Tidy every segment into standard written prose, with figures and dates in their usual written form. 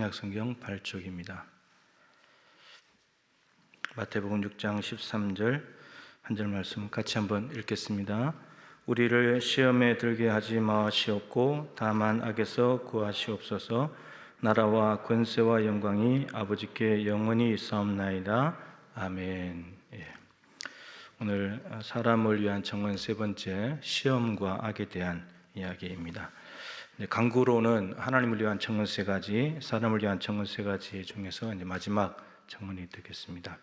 신약성경 8쪽입니다. 마태복음 6장 13절 한 절 말씀 같이 한번 읽겠습니다. 우리를 시험에 들게 하지 마시옵고 다만 악에서 구하시옵소서. 나라와 권세와 영광이 아버지께 영원히 있사옵나이다. 아멘. 오늘 사람을 위한 청원 세 번째, 시험과 악에 대한 이야기입니다. 강구로는 하나님을 위한 청원 세 가지, 사람을 위한 청원 세 가지 중에서 이제 마지막 청원이 되겠습니다.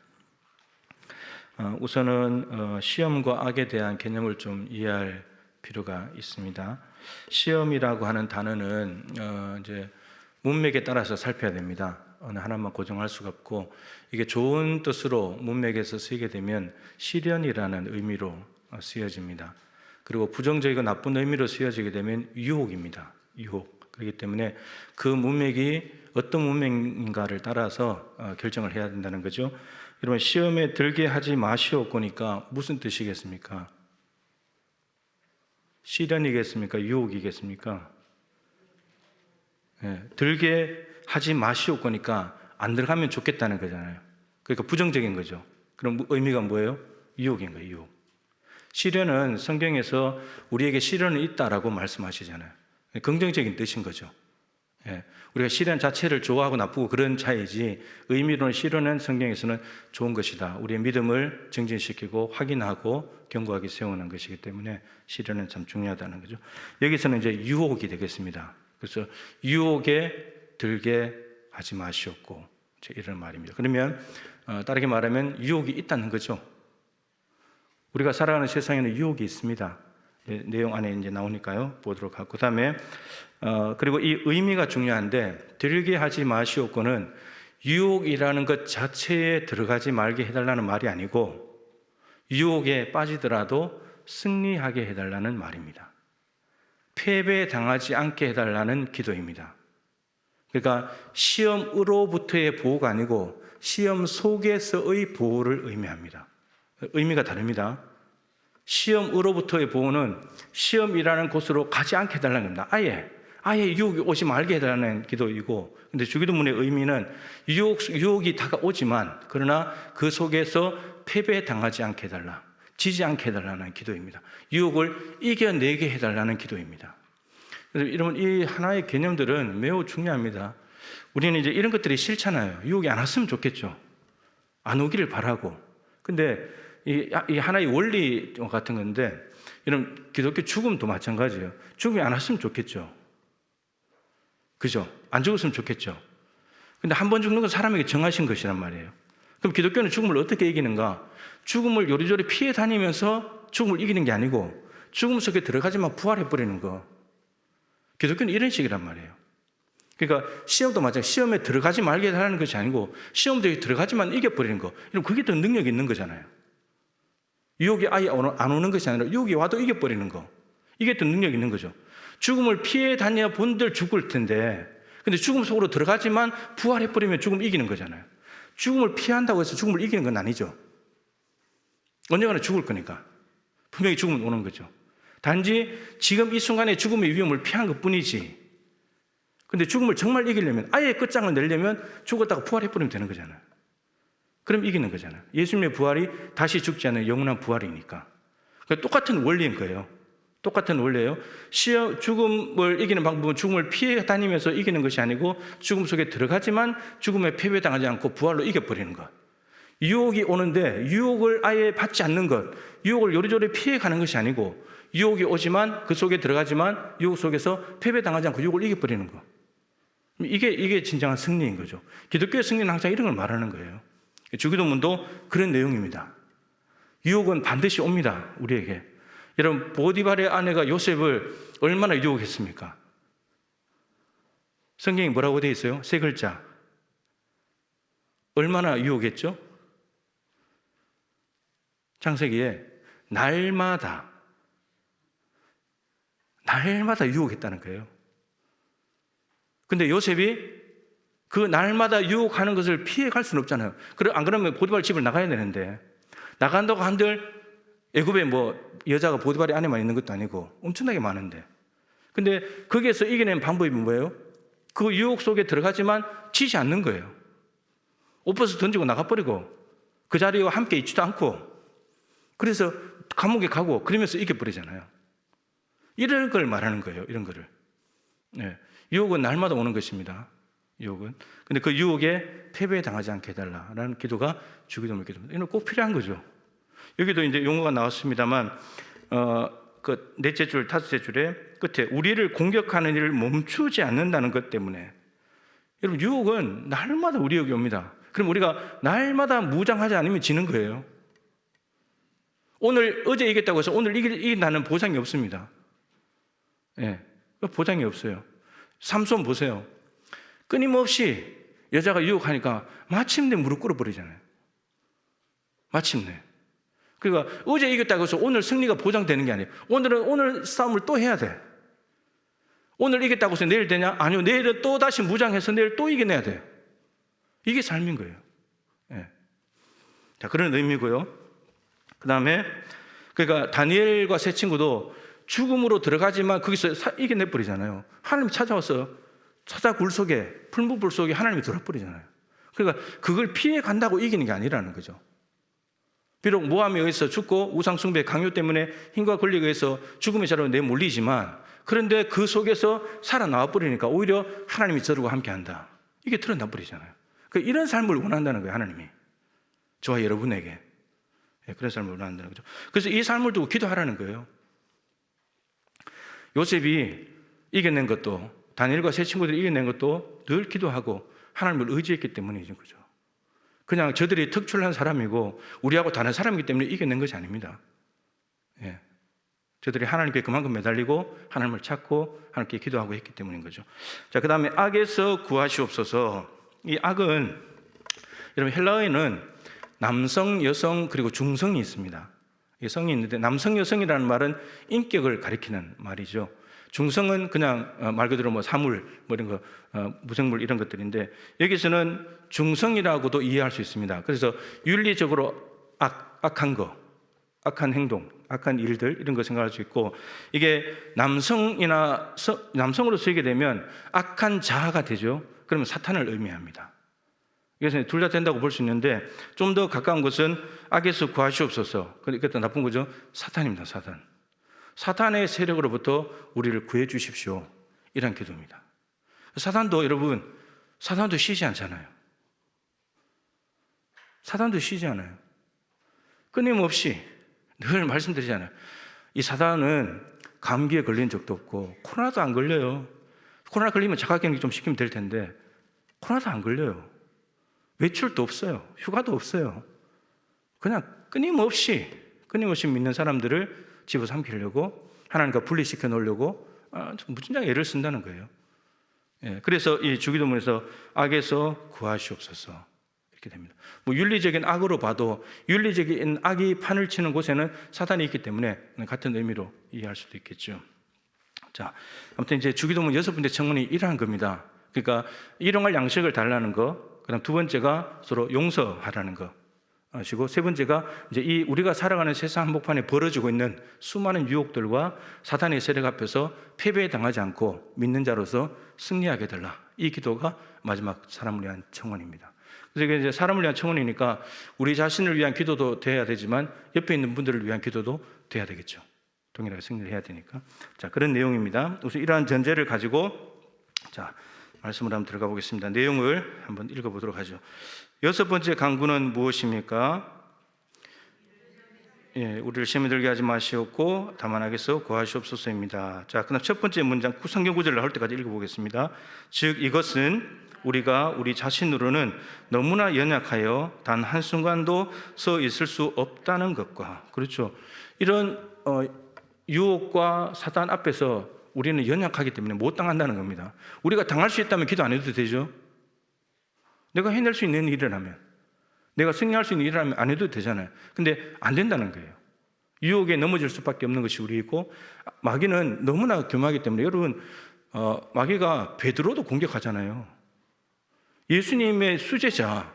우선은 시험과 악에 대한 개념을 좀 이해할 필요가 있습니다. 시험이라고 하는 단어는 이제 문맥에 따라서 살펴야 됩니다. 어느 하나만 고정할 수가 없고, 이게 좋은 뜻으로 문맥에서 쓰이게 되면 시련이라는 의미로 쓰여집니다. 그리고 부정적이고 나쁜 의미로 쓰여지게 되면 유혹입니다. 유혹. 그렇기 때문에 그 문맥이 어떤 문맥인가를 따라서 결정을 해야 된다는 거죠. 여러분, 시험에 들게 하지 마시옵고니까 무슨 뜻이겠습니까? 시련이겠습니까? 유혹이겠습니까? 들게 하지 마시옵고니까 안 들어가면 좋겠다는 거잖아요. 그러니까 부정적인 거죠. 그럼 의미가 뭐예요? 유혹인 거예요. 유혹. 시련은 성경에서 우리에게 시련이 있다라고 말씀하시잖아요. 긍정적인 뜻인 거죠. 우리가 시련 자체를 좋아하고 나쁘고 그런 차이지, 의미로는 시련은 성경에서는 좋은 것이다. 우리의 믿음을 증진시키고 확인하고 견고하게 세우는 것이기 때문에 시련은 참 중요하다는 거죠. 여기서는 이제 유혹이 되겠습니다. 그래서 유혹에 들게 하지 마시옵고, 이런 말입니다. 그러면 다르게 말하면 유혹이 있다는 거죠. 우리가 살아가는 세상에는 유혹이 있습니다. 내용 안에 이제 나오니까요. 보도록 하고, 그다음에 그리고 이 의미가 중요한데, 들게 하지 마시옵고는 유혹이라는 것 자체에 들어가지 말게 해달라는 말이 아니고, 유혹에 빠지더라도 승리하게 해달라는 말입니다. 패배당하지 않게 해달라는 기도입니다. 그러니까 시험으로부터의 보호가 아니고 시험 속에서의 보호를 의미합니다. 의미가 다릅니다. 시험으로부터의 보호는 시험이라는 곳으로 가지 않게 해달라는 겁니다. 아예 유혹이 오지 말게 해달라는 기도이고, 근데 주기도문의 의미는 유혹이 다가오지만 그러나 그 속에서 패배당하지 않게 해달라, 지지 않게 해달라는 기도입니다. 유혹을 이겨내게 해달라는 기도입니다. 그래서 여러분, 이 하나의 개념들은 매우 중요합니다. 우리는 이제 이런 것들이 싫잖아요. 유혹이 안 왔으면 좋겠죠. 안 오기를 바라고. 근데 이 하나의 원리 같은 건데, 이런 기독교 죽음도 마찬가지예요. 죽음이 안 왔으면 좋겠죠. 그죠? 안 죽었으면 좋겠죠. 근데 한 번 죽는 건 사람에게 정하신 것이란 말이에요. 그럼 기독교는 죽음을 어떻게 이기는가? 죽음을 요리조리 피해 다니면서 죽음을 이기는 게 아니고, 죽음 속에 들어가지만 부활해버리는 거. 기독교는 이런 식이란 말이에요. 그러니까 시험도 마찬가지예요. 시험에 들어가지 말게 하는 것이 아니고, 시험도 들어가지만 이겨버리는 거. 이런 그게 더 능력이 있는 거잖아요. 유혹이 아예 안 오는 것이 아니라 유혹이 와도 이겨버리는 거. 이게 더 능력이 있는 거죠. 죽음을 피해 다녀 본들 죽을 텐데, 근데 죽음 속으로 들어가지만 부활해버리면 죽음 이기는 거잖아요. 죽음을 피한다고 해서 죽음을 이기는 건 아니죠. 언젠가는 죽을 거니까. 분명히 죽음은 오는 거죠. 단지 지금 이 순간에 죽음의 위험을 피한 것 뿐이지. 근데 죽음을 정말 이기려면, 아예 끝장을 내려면 죽었다가 부활해버리면 되는 거잖아요. 그럼 이기는 거잖아요. 예수님의 부활이 다시 죽지 않는 영원한 부활이니까. 그러니까 똑같은 원리인 거예요. 똑같은 원리예요. 죽음을 이기는 방법은 죽음을 피해 다니면서 이기는 것이 아니고, 죽음 속에 들어가지만 죽음에 패배당하지 않고 부활로 이겨버리는 것. 유혹이 오는데 유혹을 아예 받지 않는 것, 유혹을 요리조리 피해가는 것이 아니고, 유혹이 오지만 그 속에 들어가지만 유혹 속에서 패배당하지 않고 유혹을 이겨버리는 것. 이게 진정한 승리인 거죠. 기독교의 승리는 항상 이런 걸 말하는 거예요. 주기도문도 그런 내용입니다. 유혹은 반드시 옵니다, 우리에게. 여러분, 보디발의 아내가 요셉을 얼마나 유혹했습니까? 성경에 뭐라고 되어 있어요? 세 글자. 얼마나 유혹했죠? 창세기에 날마다 유혹했다는 거예요. 근데 요셉이 그 날마다 유혹하는 것을 피해갈 수는 없잖아요. 안 그러면 보디발 집을 나가야 되는데, 나간다고 한들 애굽에 여자가 보디발의 아내만 있는 것도 아니고 엄청나게 많은데, 근데 거기에서 이겨낸 방법이 뭐예요? 그 유혹 속에 들어가지만 지지 않는 거예요. 옷벗어 던지고 나가버리고 그 자리와 함께 있지도 않고 그래서 감옥에 가고 그러면서 이겨버리잖아요. 이런 걸 말하는 거예요. 이런 거를. 네. 유혹은 날마다 오는 것입니다. 유혹은. 근데 그 유혹에 패배당하지 않게 해달라라는 기도가 주기도문 기도입니다. 이건 꼭 필요한 거죠. 여기도 이제 용어가 나왔습니다만, 그 넷째 줄, 다섯째 줄에 끝에 우리를 공격하는 일을 멈추지 않는다는 것 때문에 여러분 유혹은 날마다 우리에게 옵니다. 그럼 우리가 날마다 무장하지 않으면 지는 거예요. 오늘 어제 이겼다고 해서 오늘 이긴다는 보장이 없습니다. 예, 보장이 없어요. 삼손 보세요. 끊임없이 여자가 유혹하니까 마침내 무릎 꿇어버리잖아요. 마침내. 그러니까 어제 이겼다고 해서 오늘 승리가 보장되는 게 아니에요. 오늘 싸움을 또 해야 돼. 오늘 이겼다고 해서 내일 되냐? 아니요. 내일은 또 다시 무장해서 내일 또 이겨내야 돼요. 이게 삶인 거예요. 예. 자, 그런 의미고요. 그 다음에 그러니까 다니엘과 세 친구도 죽음으로 들어가지만 거기서 이겨내버리잖아요. 하나님이 찾아와서 사자굴 속에, 풀무불 속에 하나님이 들어버리잖아요. 그러니까 그걸 피해 간다고 이기는 게 아니라는 거죠. 비록 모함에 의해서 죽고 우상숭배 강요 때문에 힘과 권력에 의해서 죽음의 자리로 내몰리지만 그런데 그 속에서 살아나와 버리니까 오히려 하나님이 저들과 함께한다. 이게 드러나 버리잖아요. 그러니까 이런 삶을 원한다는 거예요. 하나님이. 저와 여러분에게. 그런 삶을 원한다는 거죠. 그래서 이 삶을 두고 기도하라는 거예요. 요셉이 이겨낸 것도 다니엘과 세 친구들이 이겨낸 것도 늘 기도하고 하나님을 의지했기 때문이죠. 그죠? 그냥 저들이 특출난 사람이고 우리하고 다른 사람이기 때문에 이겨낸 것이 아닙니다. 예. 저들이 하나님께 그만큼 매달리고 하나님을 찾고 하나님께 기도하고 했기 때문인 거죠. 자, 그 다음에 악에서 구하시옵소서. 이 악은 여러분 헬라어에는 남성, 여성 그리고 중성이 있습니다. 성이 있는데 남성, 여성이라는 말은 인격을 가리키는 말이죠. 중성은 그냥 말 그대로 뭐 사물, 뭐 이런 거, 무생물 이런 것들인데 여기서는 중성이라고도 이해할 수 있습니다. 그래서 윤리적으로 악한 거, 악한 행동, 악한 일들 이런 거 생각할 수 있고 이게 남성으로 쓰이게 되면 악한 자아가 되죠. 그러면 사탄을 의미합니다. 그래서 둘 다 된다고 볼 수 있는데 좀 더 가까운 것은 악에서 구하시옵소서. 그러니까 나쁜 거죠. 사탄입니다. 사탄. 사탄의 세력으로부터 우리를 구해 주십시오. 이런 기도입니다. 사탄도 여러분, 사탄도 쉬지 않잖아요. 사탄도 쉬지 않아요. 끊임없이 늘 말씀드리잖아요. 이 사탄은 감기에 걸린 적도 없고 코로나도 안 걸려요. 코로나 걸리면 자가격리 좀 시키면 될 텐데 코로나도 안 걸려요. 외출도 없어요. 휴가도 없어요. 그냥 끊임없이 믿는 사람들을 집어삼키려고 하나님과 분리시켜 놓으려고 무진장 애를 쓴다는 거예요. 예, 그래서 이 주기도문에서 악에서 구하시옵소서 이렇게 됩니다. 뭐 윤리적인 악으로 봐도 윤리적인 악이 판을 치는 곳에는 사탄이 있기 때문에 같은 의미로 이해할 수도 있겠죠. 자, 아무튼 이제 주기도문 6번째 청원이 이러한 겁니다. 그러니까 일용할 양식을 달라는 거, 그다음 두 번째가 서로 용서하라는 거. 아시고 세 번째가 이제 이 우리가 살아가는 세상 한복판에 벌어지고 있는 수많은 유혹들과 사탄의 세력 앞에서 패배에 당하지 않고 믿는 자로서 승리하게 해달라. 이 기도가 마지막 사람을 위한 청원입니다. 그래서 이게 이제 사람을 위한 청원이니까 우리 자신을 위한 기도도 돼야 되지만 옆에 있는 분들을 위한 기도도 돼야 되겠죠. 동일하게 승리를 해야 되니까. 자, 그런 내용입니다. 우선 이러한 전제를 가지고 자, 말씀을 한번 들어가 보겠습니다. 내용을 한번 읽어보도록 하죠. 6번째 강구는 무엇입니까? 예, 우리를 시험에 들게 하지 마시옵고 다만 악에서 구하시옵소서입니다. 자, 그다음 첫 번째 문장 성경 구절을 나올 때까지 읽어보겠습니다. 즉 이것은 우리가 우리 자신으로는 너무나 연약하여 단 한순간도 서 있을 수 없다는 것과 그렇죠. 이런 유혹과 사탄 앞에서 우리는 연약하기 때문에 못 당한다는 겁니다. 우리가 당할 수 있다면 기도 안 해도 되죠. 내가 해낼 수 있는 일이라면, 내가 승리할 수 있는 일이라면 안 해도 되잖아요. 근데 안 된다는 거예요. 유혹에 넘어질 수밖에 없는 것이 우리이고 마귀는 너무나 교묘하기 때문에 여러분 마귀가 베드로도 공격하잖아요. 예수님의 수제자,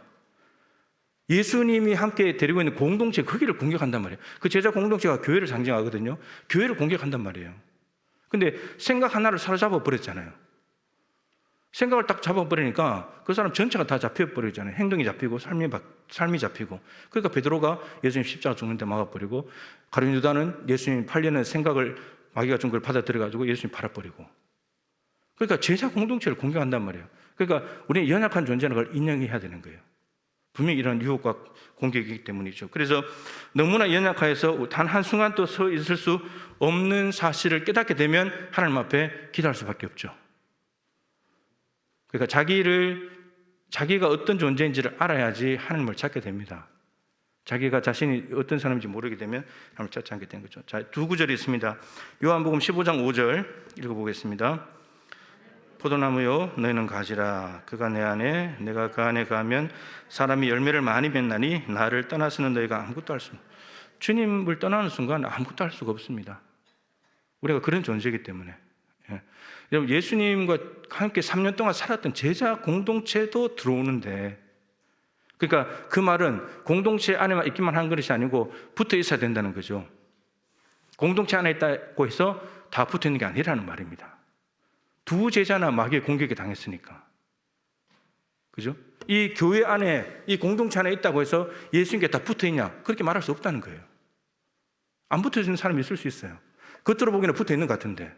예수님이 함께 데리고 있는 공동체 거기를 공격한단 말이에요. 그 제자 공동체가 교회를 상징하거든요. 교회를 공격한단 말이에요. 근데 생각 하나를 사로잡아 버렸잖아요. 생각을 딱 잡아버리니까 그 사람 전체가 다 잡혀버리잖아요. 행동이 잡히고 삶이 잡히고. 그러니까 베드로가 예수님 십자가 죽는데 막아버리고, 가룟 유다는 예수님 팔려는 생각을 마귀가 준 걸 받아들여가지고 예수님 팔아버리고. 그러니까 제자 공동체를 공격한단 말이에요. 그러니까 우리는 연약한 존재라는 걸 인정해야 되는 거예요. 분명히 이런 유혹과 공격이기 때문이죠. 그래서 너무나 연약해서 단 한순간 또 서 있을 수 없는 사실을 깨닫게 되면 하나님 앞에 기도할 수밖에 없죠. 그러니까 자기가 어떤 존재인지를 알아야지 하나님을 찾게 됩니다. 자기가 자신이 어떤 사람인지 모르게 되면 하나님을 찾지 않게 되는 거죠. 자, 두 구절이 있습니다. 요한복음 15장 5절 읽어보겠습니다. 포도나무요, 너희는 가지라. 그가 내 안에, 내가 그 안에 가면 사람이 열매를 많이 맺나니 나를 떠나서는 너희가 아무것도 할 수 없습니다. 주님을 떠나는 순간 아무것도 할 수가 없습니다. 우리가 그런 존재이기 때문에. 여러분, 예수님과 함께 3년 동안 살았던 제자 공동체도 들어오는데, 그러니까 그 말은 공동체 안에만 있기만 한 것이 아니고 붙어 있어야 된다는 거죠. 공동체 안에 있다고 해서 다 붙어 있는 게 아니라는 말입니다. 두 제자나 마귀의 공격에 당했으니까. 그죠? 이 교회 안에, 이 공동체 안에 있다고 해서 예수님께 다 붙어 있냐? 그렇게 말할 수 없다는 거예요. 안 붙어 있는 사람이 있을 수 있어요. 겉으로 보기에는 붙어 있는 것 같은데.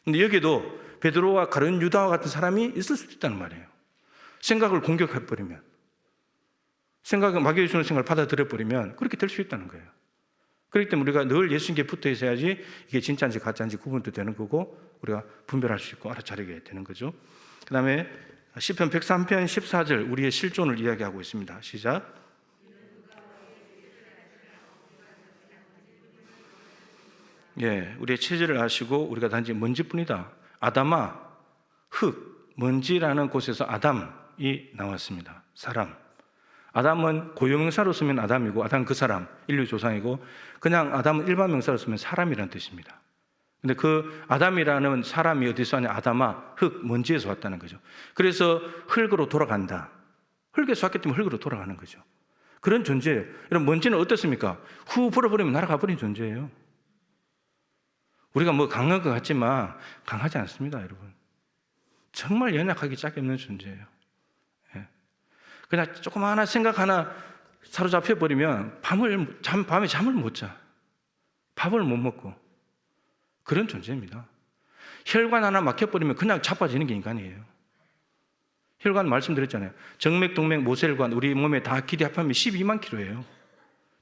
근데 여기에도 베드로와 가룟 유다와 같은 사람이 있을 수도 있다는 말이에요. 생각을 공격해버리면, 마귀의 주는 생각을 받아들여버리면 그렇게 될 수 있다는 거예요. 그렇기 때문에 우리가 늘 예수님께 붙어 있어야지 이게 진짜인지 가짜인지 구분도 되는 거고 우리가 분별할 수 있고 알아차리게 되는 거죠. 그 다음에 시편 103편 14절 우리의 실존을 이야기하고 있습니다. 시작. 예, 우리의 체질을 아시고 우리가 단지 먼지뿐이다. 아담아, 흙, 먼지라는 곳에서 아담이 나왔습니다. 사람. 아담은 고유명사로 쓰면 아담이고, 아담 그 사람, 인류 조상이고, 그냥 아담은 일반 명사로 쓰면 사람이라는 뜻입니다. 근데 그 아담이라는 사람이 어디서 왔냐? 아담아, 흙, 먼지에서 왔다는 거죠. 그래서 흙으로 돌아간다. 흙에서 왔기 때문에 흙으로 돌아가는 거죠. 그런 존재예요. 여러분, 먼지는 어떻습니까? 후 불어버리면 날아가 버린 존재예요. 우리가 뭐 강한 것 같지만 강하지 않습니다, 여러분. 정말 연약하기 짝이 없는 존재예요. 예. 그냥 조그마한 생각 하나 사로잡혀 버리면 밤에 잠을 못 자. 밥을 못 먹고. 그런 존재입니다. 혈관 하나 막혀버리면 그냥 자빠지는 게 인간이에요. 혈관 말씀드렸잖아요. 정맥, 동맥, 모세혈관 우리 몸에 다 길이 합하면 12만 킬로예요.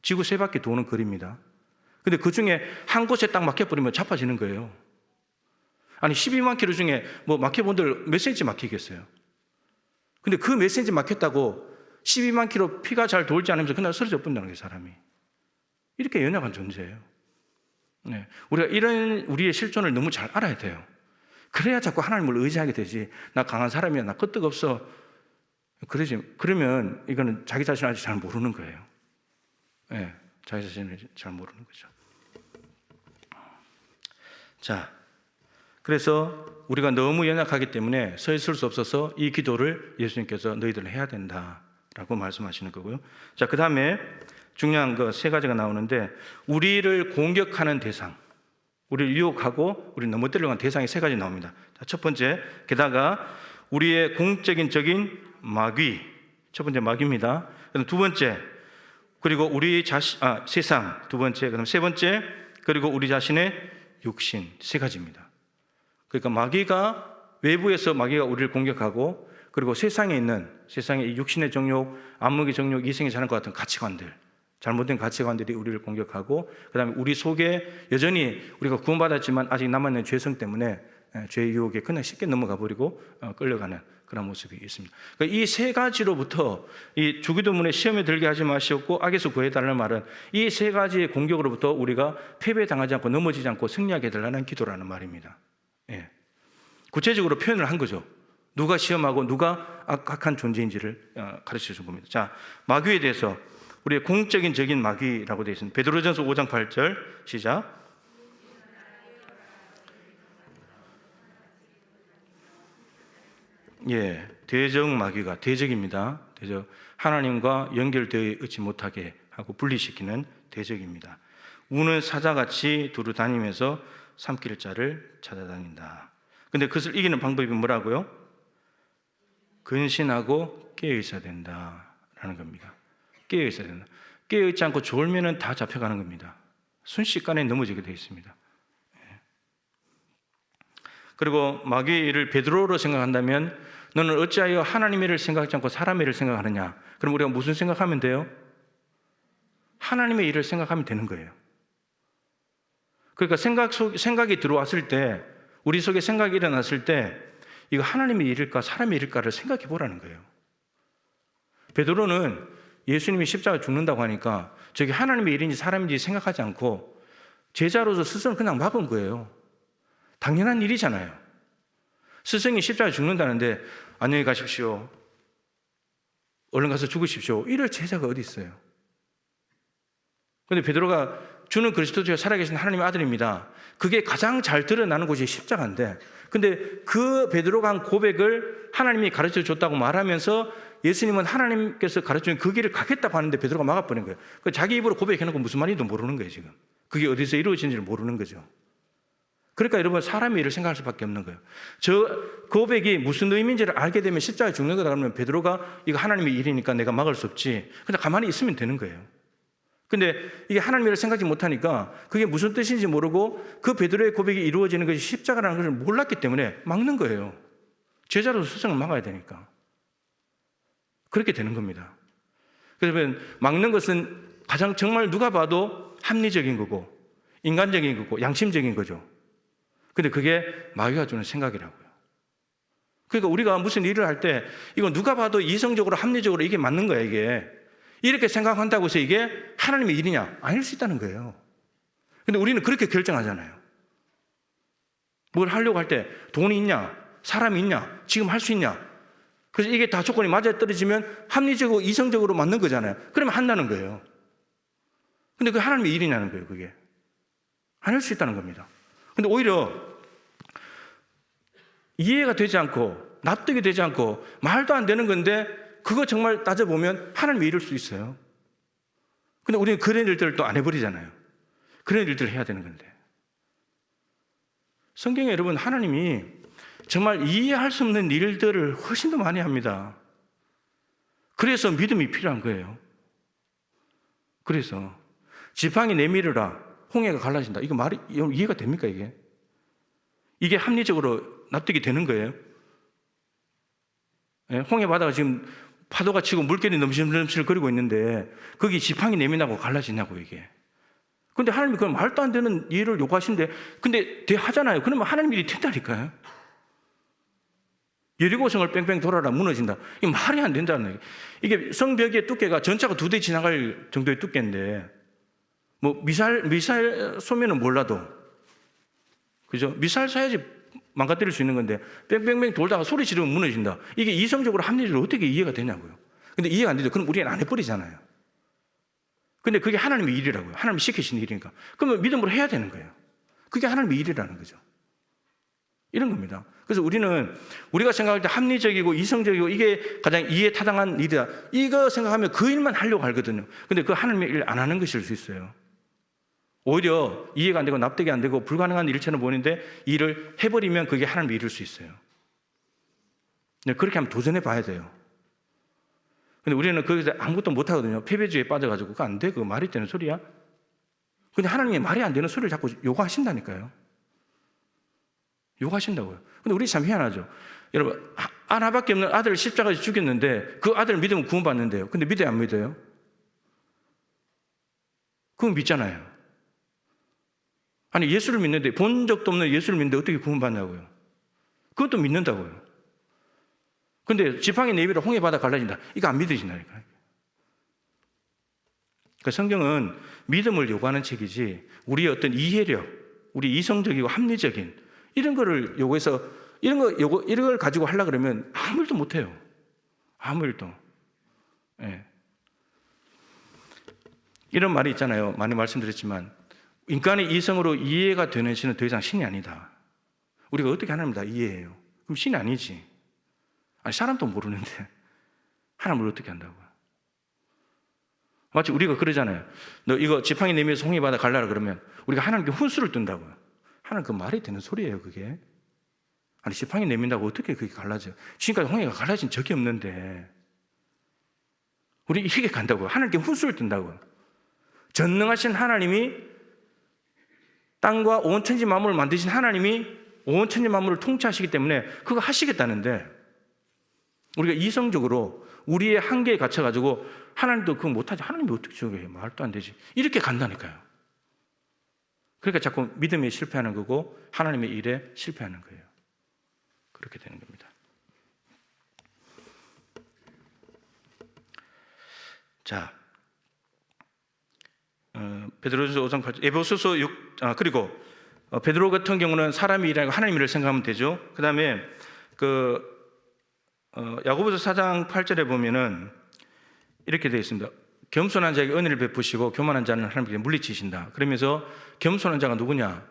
지구 세 바퀴 도는 거리입니다. 근데 그 중에 한 곳에 딱 막혀버리면 자빠지는 거예요. 아니 12만 킬로 중에 뭐 막혀본들 몇 센치 막히겠어요? 근데 그 몇 센치 막혔다고 12만 킬로 피가 잘 돌지 않으면서 그냥 쓰러져 버린다는 거예요, 사람이. 이렇게 연약한 존재예요. 네. 우리가 이런 우리의 실존을 너무 잘 알아야 돼요. 그래야 자꾸 하나님을 의지하게 되지. 나 강한 사람이야, 나 끄떡 없어. 그러면 이거는 자기 자신을 아직 잘 모르는 거예요. 네. 자기 자신을 잘 모르는 거죠. 자, 그래서 우리가 너무 연약하기 때문에 서 있을 수 없어서 이 기도를 예수님께서 너희들 해야 된다라고 말씀하시는 거고요. 자, 그 다음에 중요한 거 세 가지가 나오는데 우리를 공격하는 대상, 우리를 유혹하고 우리를 넘어뜨리려고 하는 대상이 세 가지 나옵니다. 자, 첫 번째, 게다가 우리의 공적인 적인 마귀, 첫 번째 마귀입니다. 그다음 두 번째, 그리고 우리 세상 두 번째, 그다음 세 번째, 그리고 우리 자신의 육신 세 가지입니다. 그러니까 마귀가 외부에서 마귀가 우리를 공격하고 그리고 세상에 있는 세상의 육신의 정욕, 안목의 정욕, 이생의 자랑과 같은 가치관들, 잘못된 가치관들이 우리를 공격하고 그다음에 우리 속에 여전히 우리가 구원받았지만 아직 남아있는 죄성 때문에 죄의 유혹에 그냥 쉽게 넘어가 버리고 끌려가는 그런 모습이 있습니다. 그러니까 이 세 가지로부터 이 주기도문에 시험에 들게 하지 마시옵고 악에서 구해달라는 말은 이 세 가지의 공격으로부터 우리가 패배당하지 않고 넘어지지 않고 승리하게 되라는 기도라는 말입니다. 예. 구체적으로 표현을 한 거죠. 누가 시험하고 누가 악한 존재인지를 가르쳐 준 겁니다. 자, 마귀에 대해서 우리의 공적인 적인 마귀라고 되어 있습니다. 베드로전서 5장 8절 시작. 예, 대적 마귀가 대적입니다. 대적, 하나님과 연결되어 있지 못하게 하고 분리시키는 대적입니다. 우는 사자같이 두루 다니면서 삼킬 자를 찾아다닌다. 근데 그것을 이기는 방법이 뭐라고요? 근신하고 깨어 있어야 된다라는 겁니다. 깨어 있어야 된다. 깨어 있지 않고 졸면은 다 잡혀가는 겁니다. 순식간에 넘어지게 되어 있습니다. 그리고 마귀의 일을 베드로로 생각한다면 너는 어찌하여 하나님의 일을 생각하지 않고 사람의 일을 생각하느냐? 그럼 우리가 무슨 생각하면 돼요? 하나님의 일을 생각하면 되는 거예요. 그러니까 생각이 들어왔을 때, 우리 속에 생각이 일어났을 때 이거 하나님의 일일까 사람의 일일까를 생각해 보라는 거예요. 베드로는 예수님이 십자가에 죽는다고 하니까 저게 하나님의 일인지 사람인지 생각하지 않고 제자로서 스승을 그냥 막은 거예요. 당연한 일이잖아요. 스승이 십자가에 죽는다는데 안녕히 가십시오, 얼른 가서 죽으십시오, 이럴 제자가 어디 있어요? 그런데 베드로가 주는 그리스도 주 살아계신 하나님의 아들입니다, 그게 가장 잘 드러나는 곳이 십자가인데, 근데 그 베드로가 한 고백을 하나님이 가르쳐 줬다고 말하면서 예수님은 하나님께서 가르쳐 준 그 길을 가겠다고 하는데 베드로가 막아버린 거예요. 자기 입으로 고백해놓고 무슨 말인지도 모르는 거예요. 지금 그게 어디서 이루어진지를 모르는 거죠. 그러니까 여러분, 사람의 일을 생각할 수밖에 없는 거예요. 저 고백이 무슨 의미인지를 알게 되면 십자가에 죽는 거다 그러면 베드로가 이거 하나님의 일이니까 내가 막을 수 없지, 그냥 가만히 있으면 되는 거예요. 근데 이게 하나님의 일을 생각하지 못하니까 그게 무슨 뜻인지 모르고 그 베드로의 고백이 이루어지는 것이 십자가라는 것을 몰랐기 때문에 막는 거예요. 제자로서 스승을 막아야 되니까. 그렇게 되는 겁니다. 그러면 막는 것은 가장 정말 누가 봐도 합리적인 거고 인간적인 거고 양심적인 거죠. 근데 그게 마귀가 주는 생각이라고요. 그러니까 우리가 무슨 일을 할 때 이거 누가 봐도 이성적으로 합리적으로 이게 맞는 거야, 이게. 이렇게 생각한다고 해서 이게 하나님의 일이냐? 아닐 수 있다는 거예요. 근데 우리는 그렇게 결정하잖아요. 뭘 하려고 할 때 돈이 있냐? 사람이 있냐? 지금 할 수 있냐? 그래서 이게 다 조건이 맞아 떨어지면 합리적으로 이성적으로 맞는 거잖아요. 그러면 한다는 거예요. 근데 그게 하나님의 일이냐는 거예요, 그게. 아닐 수 있다는 겁니다. 근데 오히려 이해가 되지 않고 납득이 되지 않고 말도 안 되는 건데 그거 정말 따져보면 하나님의 일일 수 있어요. 근데 우리는 그런 일들을 또 안 해버리잖아요. 그런 일들을 해야 되는 건데. 성경에 여러분, 하나님이 정말 이해할 수 없는 일들을 훨씬 더 많이 합니다. 그래서 믿음이 필요한 거예요. 그래서 지팡이 내밀으라 홍해가 갈라진다. 이거 말이 이해가 됩니까, 이게? 이게 합리적으로 납득이 되는 거예요? 홍해 바다가 지금 파도가 치고 물결이 넘실넘실 거리고 있는데 거기 지팡이 내밀라고 갈라지냐고, 이게. 근데 하나님이 그건 말도 안 되는 일을 요구하시는데 근데 하잖아요. 그러면 하나님 일이 된다니까요. 여리고성을 뺑뺑 돌아라 무너진다. 이게 말이 안 된다는 거예요. 이게 성벽의 두께가 전차가 2대 지나갈 정도의 두께인데 뭐 미사일 쏘면은 몰라도, 그죠? 미사일 쏴야지 망가뜨릴 수 있는 건데 뺑뺑뺑 돌다가 소리 지르면 무너진다. 이게 이성적으로 합리적으로 어떻게 이해가 되냐고요. 근데 이해가 안 되죠. 그럼 우리는 안 해버리잖아요. 근데 그게 하나님의 일이라고요. 하나님이 시키신 일이니까. 그러면 믿음으로 해야 되는 거예요. 그게 하나님의 일이라는 거죠. 이런 겁니다. 그래서 우리가 생각할 때 합리적이고 이성적이고 이게 가장 이해에 타당한 일이다, 이거 생각하면 그 일만 하려고 하거든요. 근데 그 하나님의 일 안 하는 것일 수 있어요. 오히려 이해가 안 되고 납득이 안 되고 불가능한 일처럼 보이는데 일을 해버리면 그게 하나님의 일일 수 있어요. 근데 그렇게 하면 도전해 봐야 돼요. 근데 우리는 거기서 아무것도 못 하거든요. 패배주의에 빠져가지고 그거 안 돼, 그거 말이 되는 소리야. 근데 하나님이 말이 안 되는 소리를 자꾸 요구하신다니까요. 요구하신다고요. 근데 우리 참 희한하죠. 여러분, 하나밖에 없는 아들을 십자가에 죽였는데 그 아들을 믿으면 구원받는데요. 근데 믿어요, 안 믿어요? 그건 믿잖아요. 아니, 예수를 믿는데, 본 적도 없는 예수를 믿는데 어떻게 구원받냐고요. 그것도 믿는다고요. 근데 지팡이 내밀어 홍해 바다 갈라진다, 이거 안 믿으신다니까요. 그러니까 성경은 믿음을 요구하는 책이지 우리의 어떤 이해력, 우리 이성적이고 합리적인 이런 거를 요구해서 이런 걸 가지고 하려고 그러면 아무 일도 못 해요. 아무 일도. 예. 이런 말이 있잖아요. 많이 말씀드렸지만 인간의 이성으로 이해가 되는 신은 더 이상 신이 아니다. 우리가 어떻게 하나님을 다 이해해요? 그럼 신이 아니지. 아니, 사람도 모르는데 하나님을 어떻게 한다고요? 마치 우리가 그러잖아요. 너 이거 지팡이 내밀어서 홍해 바다 갈라라 그러면 우리가 하나님께 훈수를 둔다고요. 하나님, 그 말이 되는 소리예요, 그게. 아니 지팡이 내민다고 어떻게 그게 갈라져요? 지금까지 홍해가 갈라진 적이 없는데 우리 이렇게 간다고요. 하나님께 훈수를 둔다고요. 전능하신 하나님이 땅과 온 천지 만물을 만드신 하나님이 온 천지 만물을 통치하시기 때문에 그거 하시겠다는데 우리가 이성적으로 우리의 한계에 갇혀가지고 하나님도 그거 못하지. 하나님이 어떻게 저게 해요? 말도 안 되지. 이렇게 간다니까요. 그러니까 자꾸 믿음에 실패하는 거고 하나님의 일에 실패하는 거예요. 그렇게 되는 겁니다. 자, 베드로전서 5장 8절, 에베소서 6, 그리고 베드로 같은 경우는 사람이 일하고 하나님 일을 생각하면 되죠. 그 다음에 야고보서 4장 8절에 보면은 이렇게 되어 있습니다. 겸손한 자에게 은혜를 베푸시고 교만한 자는 하나님께 물리치신다. 그러면서 겸손한 자가 누구냐?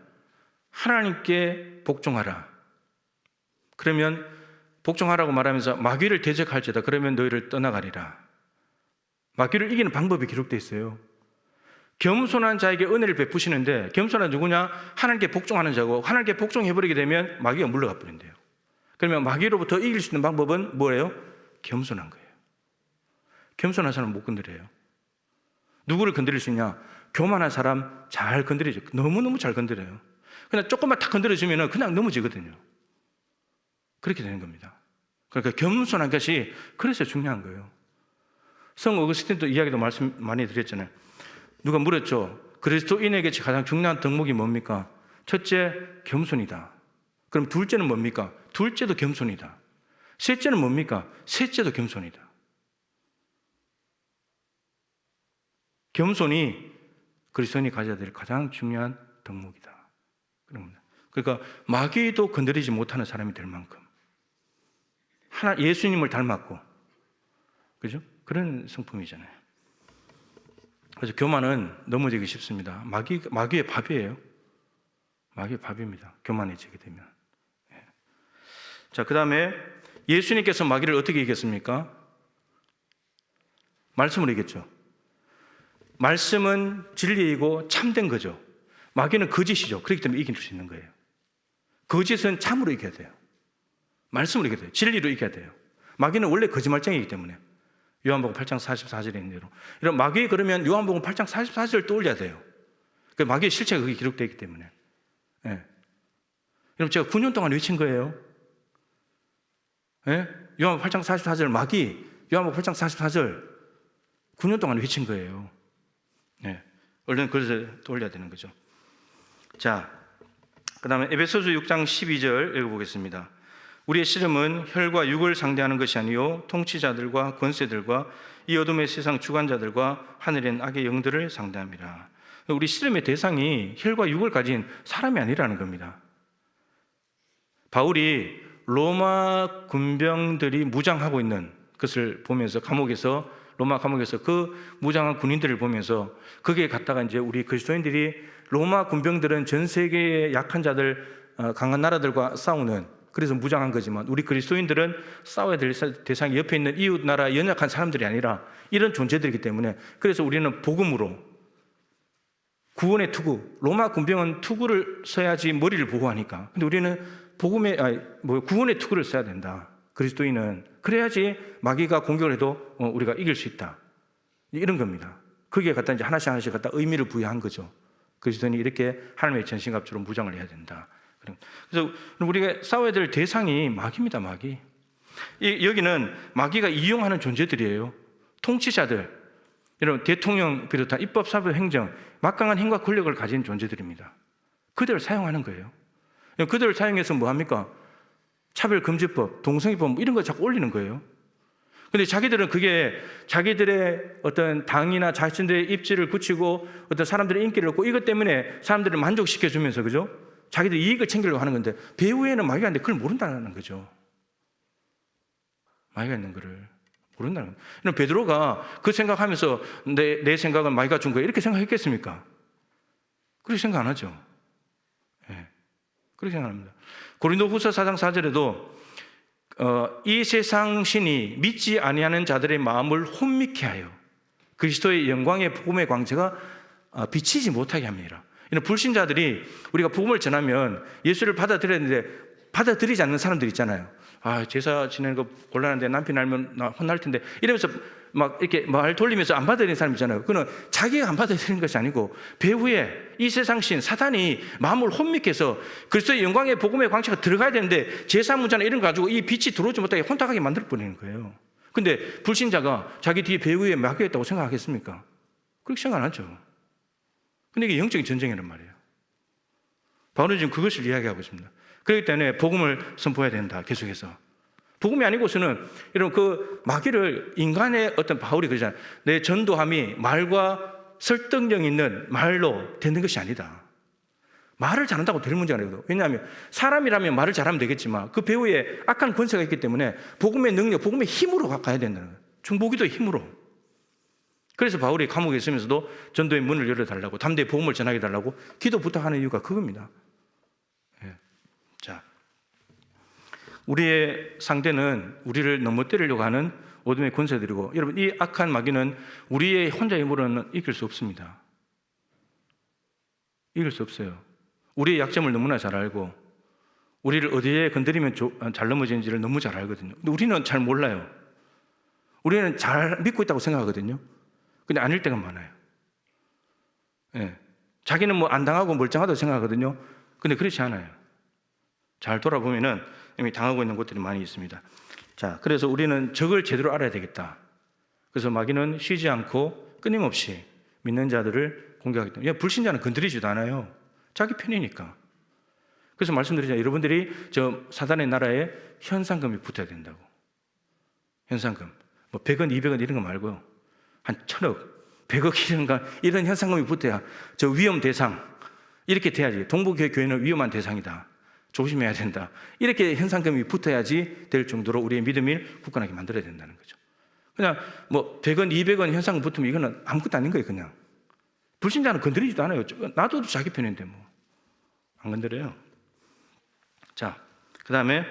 하나님께 복종하라. 그러면 복종하라고 말하면서 마귀를 대적할지다. 그러면 너희를 떠나가리라. 마귀를 이기는 방법이 기록되어 있어요. 겸손한 자에게 은혜를 베푸시는데 겸손한 누구냐? 하나님께 복종하는 자고 하나님께 복종해버리게 되면 마귀가 물러가 버린대요. 그러면 마귀로부터 이길 수 있는 방법은 뭐예요? 겸손한 거예요. 겸손한 사람은 못 건드려요. 누구를 건드릴 수 있냐? 교만한 사람 잘 건드리죠. 너무너무 잘 건드려요. 그냥 조금만 탁 건드려주면 그냥 넘어지거든요. 그렇게 되는 겁니다. 그러니까 겸손한 것이 그래서 중요한 거예요. 성 어거스틴도 이야기도 말씀 많이 드렸잖아요. 누가 물었죠. 그리스도인에게 가장 중요한 덕목이 뭡니까? 첫째, 겸손이다. 그럼 둘째는 뭡니까? 둘째도 겸손이다. 셋째는 뭡니까? 셋째도 겸손이다. 겸손이 그리스도인이 가져야 될 가장 중요한 덕목이다. 그러니까 마귀도 건드리지 못하는 사람이 될 만큼 예수님을 닮았고, 그죠? 그런 성품이잖아요. 그래서 교만은 넘어지기 쉽습니다. 마귀의 밥이에요. 마귀의 밥입니다. 교만해지게 되면. 자, 그 다음에 예수님께서 마귀를 어떻게 이겼습니까? 말씀으로 이겼죠. 말씀은 진리이고 참된 거죠. 마귀는 거짓이죠. 그렇기 때문에 이길 수 있는 거예요. 거짓은 참으로 이겨야 돼요. 말씀으로 이겨야 돼요. 진리로 이겨야 돼요. 마귀는 원래 거짓말쟁이기 때문에 요한복음 8장 44절에 있는 대로 이런 마귀 그러면 요한복음 8장 44절을 떠올려야 돼요. 그 마귀의 실체가 거기 기록되어 있기 때문에. 예. 여러분 제가 9년 동안 외친 거예요. 예? 요한복음 8장 44절 마귀 요한복음 8장 44절 9년 동안 외친 거예요. 예. 얼른 그래서 떠올려야 되는 거죠. 자, 그 다음에 에베소서 6장 12절 읽어보겠습니다. 우리의 씨름은 혈과 육을 상대하는 것이 아니요 통치자들과 권세들과 이 어둠의 세상 주관자들과 하늘의 악의 영들을 상대합니다. 우리 씨름의 대상이 혈과 육을 가진 사람이 아니라는 겁니다. 바울이 로마 군병들이 무장하고 있는 것을 보면서 로마 감옥에서 그 무장한 군인들을 보면서 거기에 갔다가 이제 우리 그리스도인들이 로마 군병들은 전 세계의 약한 자들, 강한 나라들과 싸우는 그래서 무장한 거지만 우리 그리스도인들은 싸워야 될 대상이 옆에 있는 이웃 나라 연약한 사람들이 아니라 이런 존재들이기 때문에 그래서 우리는 복음으로 구원의 투구, 로마 군병은 투구를 써야지 머리를 보호하니까. 근데 우리는 구원의 투구를 써야 된다. 그리스도인은 그래야지 마귀가 공격을 해도 우리가 이길 수 있다. 이런 겁니다. 거기에 갖다 이제 하나씩 갖다 의미를 부여한 거죠. 그리스도인이 이렇게 하나님의 전신갑주로 무장을 해야 된다. 그래서 우리가 싸워야 될 대상이 마귀입니다. 마귀. 여기는 마귀가 이용하는 존재들이에요. 통치자들, 이런 대통령 비롯한 입법, 사법, 행정, 막강한 힘과 권력을 가진 존재들입니다. 그들을 사용하는 거예요. 그들을 사용해서 뭐 합니까? 차별금지법, 동성애법 이런 거 자꾸 올리는 거예요. 근데 자기들은 그게 자기들의 어떤 당이나 자신들의 입지를 굳히고 어떤 사람들의 인기를 얻고 이것 때문에 사람들을 만족시켜주면서, 그죠? 자기들 이익을 챙기려고 하는 건데 배후에는 마귀가 있는데 그걸 모른다는 거죠. 마귀가 있는 거를 모른다는 거예요. 베드로가 그 생각하면서 내 생각은 마귀가 준 거야 이렇게 생각했겠습니까? 그렇게 생각 안 하죠. 네. 그렇게 생각합니다. 고린도후서 4장 4절에도 이 세상 신이 믿지 아니하는 자들의 마음을 혼미케 하여 그리스도의 영광의 복음의 광채가 비치지 못하게 합니다. 이런 불신자들이 우리가 복음을 전하면 예수를 받아들였는데 받아들이지 않는 사람들 있잖아요. 아, 제사 지내는 거 곤란한데 남편이 알면 나 혼날 텐데 이러면서 막 이렇게 말 돌리면서 안 받아들이는 사람 있잖아요. 그는 자기가 안 받아들이는 것이 아니고 배후에 이 세상 신 사단이 마음을 혼미케 해서 그리스도의 영광의 복음의 광채가 들어가야 되는데 제사 문제나 이런 거 가지고 이 빛이 들어오지 못하게 혼탁하게 만들어 버리는 거예요. 근데 불신자가 자기 뒤에 배후에 막혀있다고 생각하겠습니까? 그렇게 생각 안 하죠. 근데 이게 영적인 전쟁이란 말이에요. 바울은 지금 그것을 이야기하고 있습니다. 그렇기 때문에 복음을 선포해야 된다. 계속해서. 복음이 아니고서는 이런 그 마귀를 인간의 어떤 바울이 그러잖아요. 내 전도함이 말과 설득력 있는 말로 되는 것이 아니다. 말을 잘한다고 될 문제가 아니거든요. 왜냐하면 사람이라면 말을 잘하면 되겠지만 그 배후에 악한 권세가 있기 때문에 복음의 능력, 복음의 힘으로 가야 된다는 거예요. 중보기도의 힘으로. 그래서 바울이 감옥에 있으면서도 전도의 문을 열어달라고, 담대히 복음을 전하게 해달라고 기도 부탁하는 이유가 그겁니다. 예. 자, 우리의 상대는 우리를 넘어뜨리려고 하는 어둠의 권세들이고, 여러분 이 악한 마귀는 우리의 혼자의 힘으로는 이길 수 없습니다. 이길 수 없어요. 우리의 약점을 너무나 잘 알고 우리를 어디에 건드리면 잘 넘어지는지를 너무 잘 알거든요. 근데 우리는 잘 몰라요. 우리는 잘 믿고 있다고 생각하거든요. 근데 아닐 때가 많아요. 예. 자기는 뭐 안 당하고 멀쩡하다고 생각하거든요. 근데 그렇지 않아요. 잘 돌아보면은 이미 당하고 있는 곳들이 많이 있습니다. 자, 그래서 우리는 적을 제대로 알아야 되겠다. 그래서 마귀는 쉬지 않고 끊임없이 믿는 자들을 공격하기 때문에 불신자는 건드리지도 않아요. 자기 편이니까. 그래서 말씀드리잖아요. 여러분들이 저 사단의 나라에 현상금이 붙어야 된다고. 현상금. 뭐 100원, 200원 이런 거 말고요. 한 1000억, 100억 이런 현상금이 붙어야 저 위험 대상. 이렇게 돼야지. 동부교회 교회는 위험한 대상이다. 조심해야 된다. 이렇게 현상금이 붙어야지 될 정도로 우리의 믿음을 굳건하게 만들어야 된다는 거죠. 그냥 뭐 100원, 200원 현상금 붙으면 이거는 아무것도 아닌 거예요, 그냥. 불신자는 건드리지도 않아요. 놔둬도 자기 편인데 뭐. 안 건드려요. 자, 그 다음에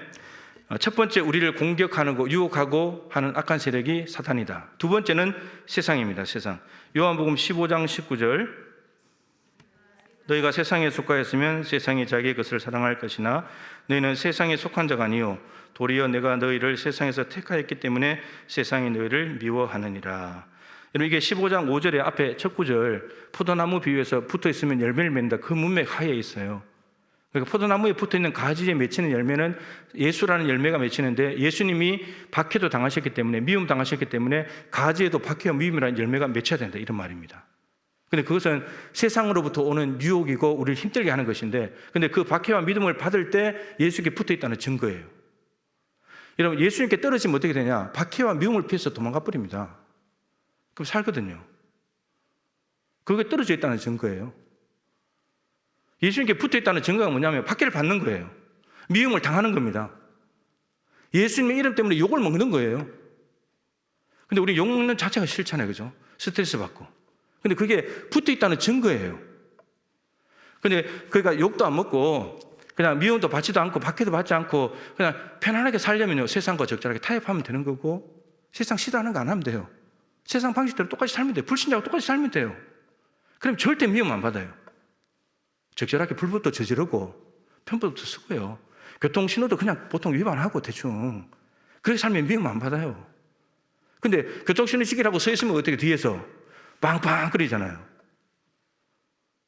첫 번째 우리를 공격하는 거, 유혹하고 하는 악한 세력이 사탄이다. 두 번째는 세상입니다. 세상. 요한복음 15장 19절. 너희가 세상에 속하였으면 세상이 자기의 것을 사랑할 것이나 너희는 세상에 속한 자가 아니요 도리어 내가 너희를 세상에서 택하였기 때문에 세상이 너희를 미워하느니라. 여러분 이게 15장 5절의 앞에 첫 구절 포도나무 비유에서 붙어있으면 열매를 맺는다. 그 문맥 하에 있어요. 그러니까 포도나무에 붙어있는 가지에 맺히는 열매는 예수라는 열매가 맺히는데 예수님이 박해도 당하셨기 때문에 미움 당하셨기 때문에 가지에도 박해와 미움이라는 열매가 맺혀야 된다 이런 말입니다. 근데 그것은 세상으로부터 오는 유혹이고 우리를 힘들게 하는 것인데 근데 그 박해와 믿음을 받을 때 예수께 붙어있다는 증거예요. 여러분 예수님께 떨어지면 어떻게 되냐? 박해와 미움을 피해서 도망가 버립니다. 그럼 살거든요. 그게 떨어져 있다는 증거예요. 예수님께 붙어있다는 증거가 뭐냐면 박해를 받는 거예요. 미움을 당하는 겁니다. 예수님의 이름 때문에 욕을 먹는 거예요. 근데 우리 욕 먹는 자체가 싫잖아요. 그죠? 스트레스 받고. 근데 그게 붙어있다는 증거예요. 근데 그러니까 욕도 안 먹고 그냥 미움도 받지도 않고 박해도 받지 않고 그냥 편안하게 살려면요. 세상과 적절하게 타협하면 되는 거고 세상 싫어하는 거 안 하면 돼요. 세상 방식대로 똑같이 살면 돼요. 불신자하고 똑같이 살면 돼요. 그럼 절대 미움 안 받아요. 적절하게 불법도 저지르고 편법도 쓰고요. 교통신호도 그냥 보통 위반하고 대충 그렇게 살면 미움 안 받아요. 근데 교통신호 지키라고 서 있으면 어떻게 뒤에서 빵빵거리잖아요.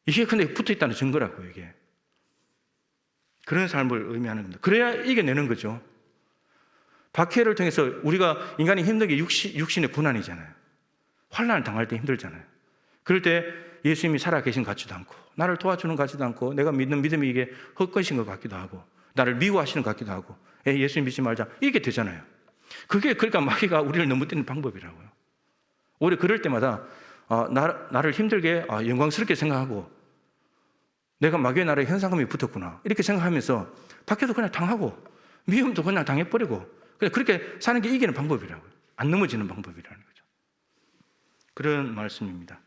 이게 근데 붙어있다는 증거라고요. 이게 그런 삶을 의미하는 겁니다. 그래야 이겨내는 거죠. 박해를 통해서 우리가 인간이 힘든 게 육신의 고난이잖아요. 환난을 당할 때 힘들잖아요. 그럴 때 예수님이 살아계신 것 같지도 않고 나를 도와주는 것 같지도 않고 내가 믿는 믿음이 이게 헛것인 것 같기도 하고 나를 미워하시는 것 같기도 하고 예수님 믿지 말자 이게 되잖아요. 그게 그러니까 마귀가 우리를 넘어뜨리는 방법이라고요. 오히려 그럴 때마다 나를 힘들게 영광스럽게 생각하고 내가 마귀의 나라에 현상금이 붙었구나 이렇게 생각하면서 박해도 그냥 당하고 미움도 그냥 당해버리고 그렇게 사는 게 이기는 방법이라고요. 안 넘어지는 방법이라는 거죠. 그런 말씀입니다.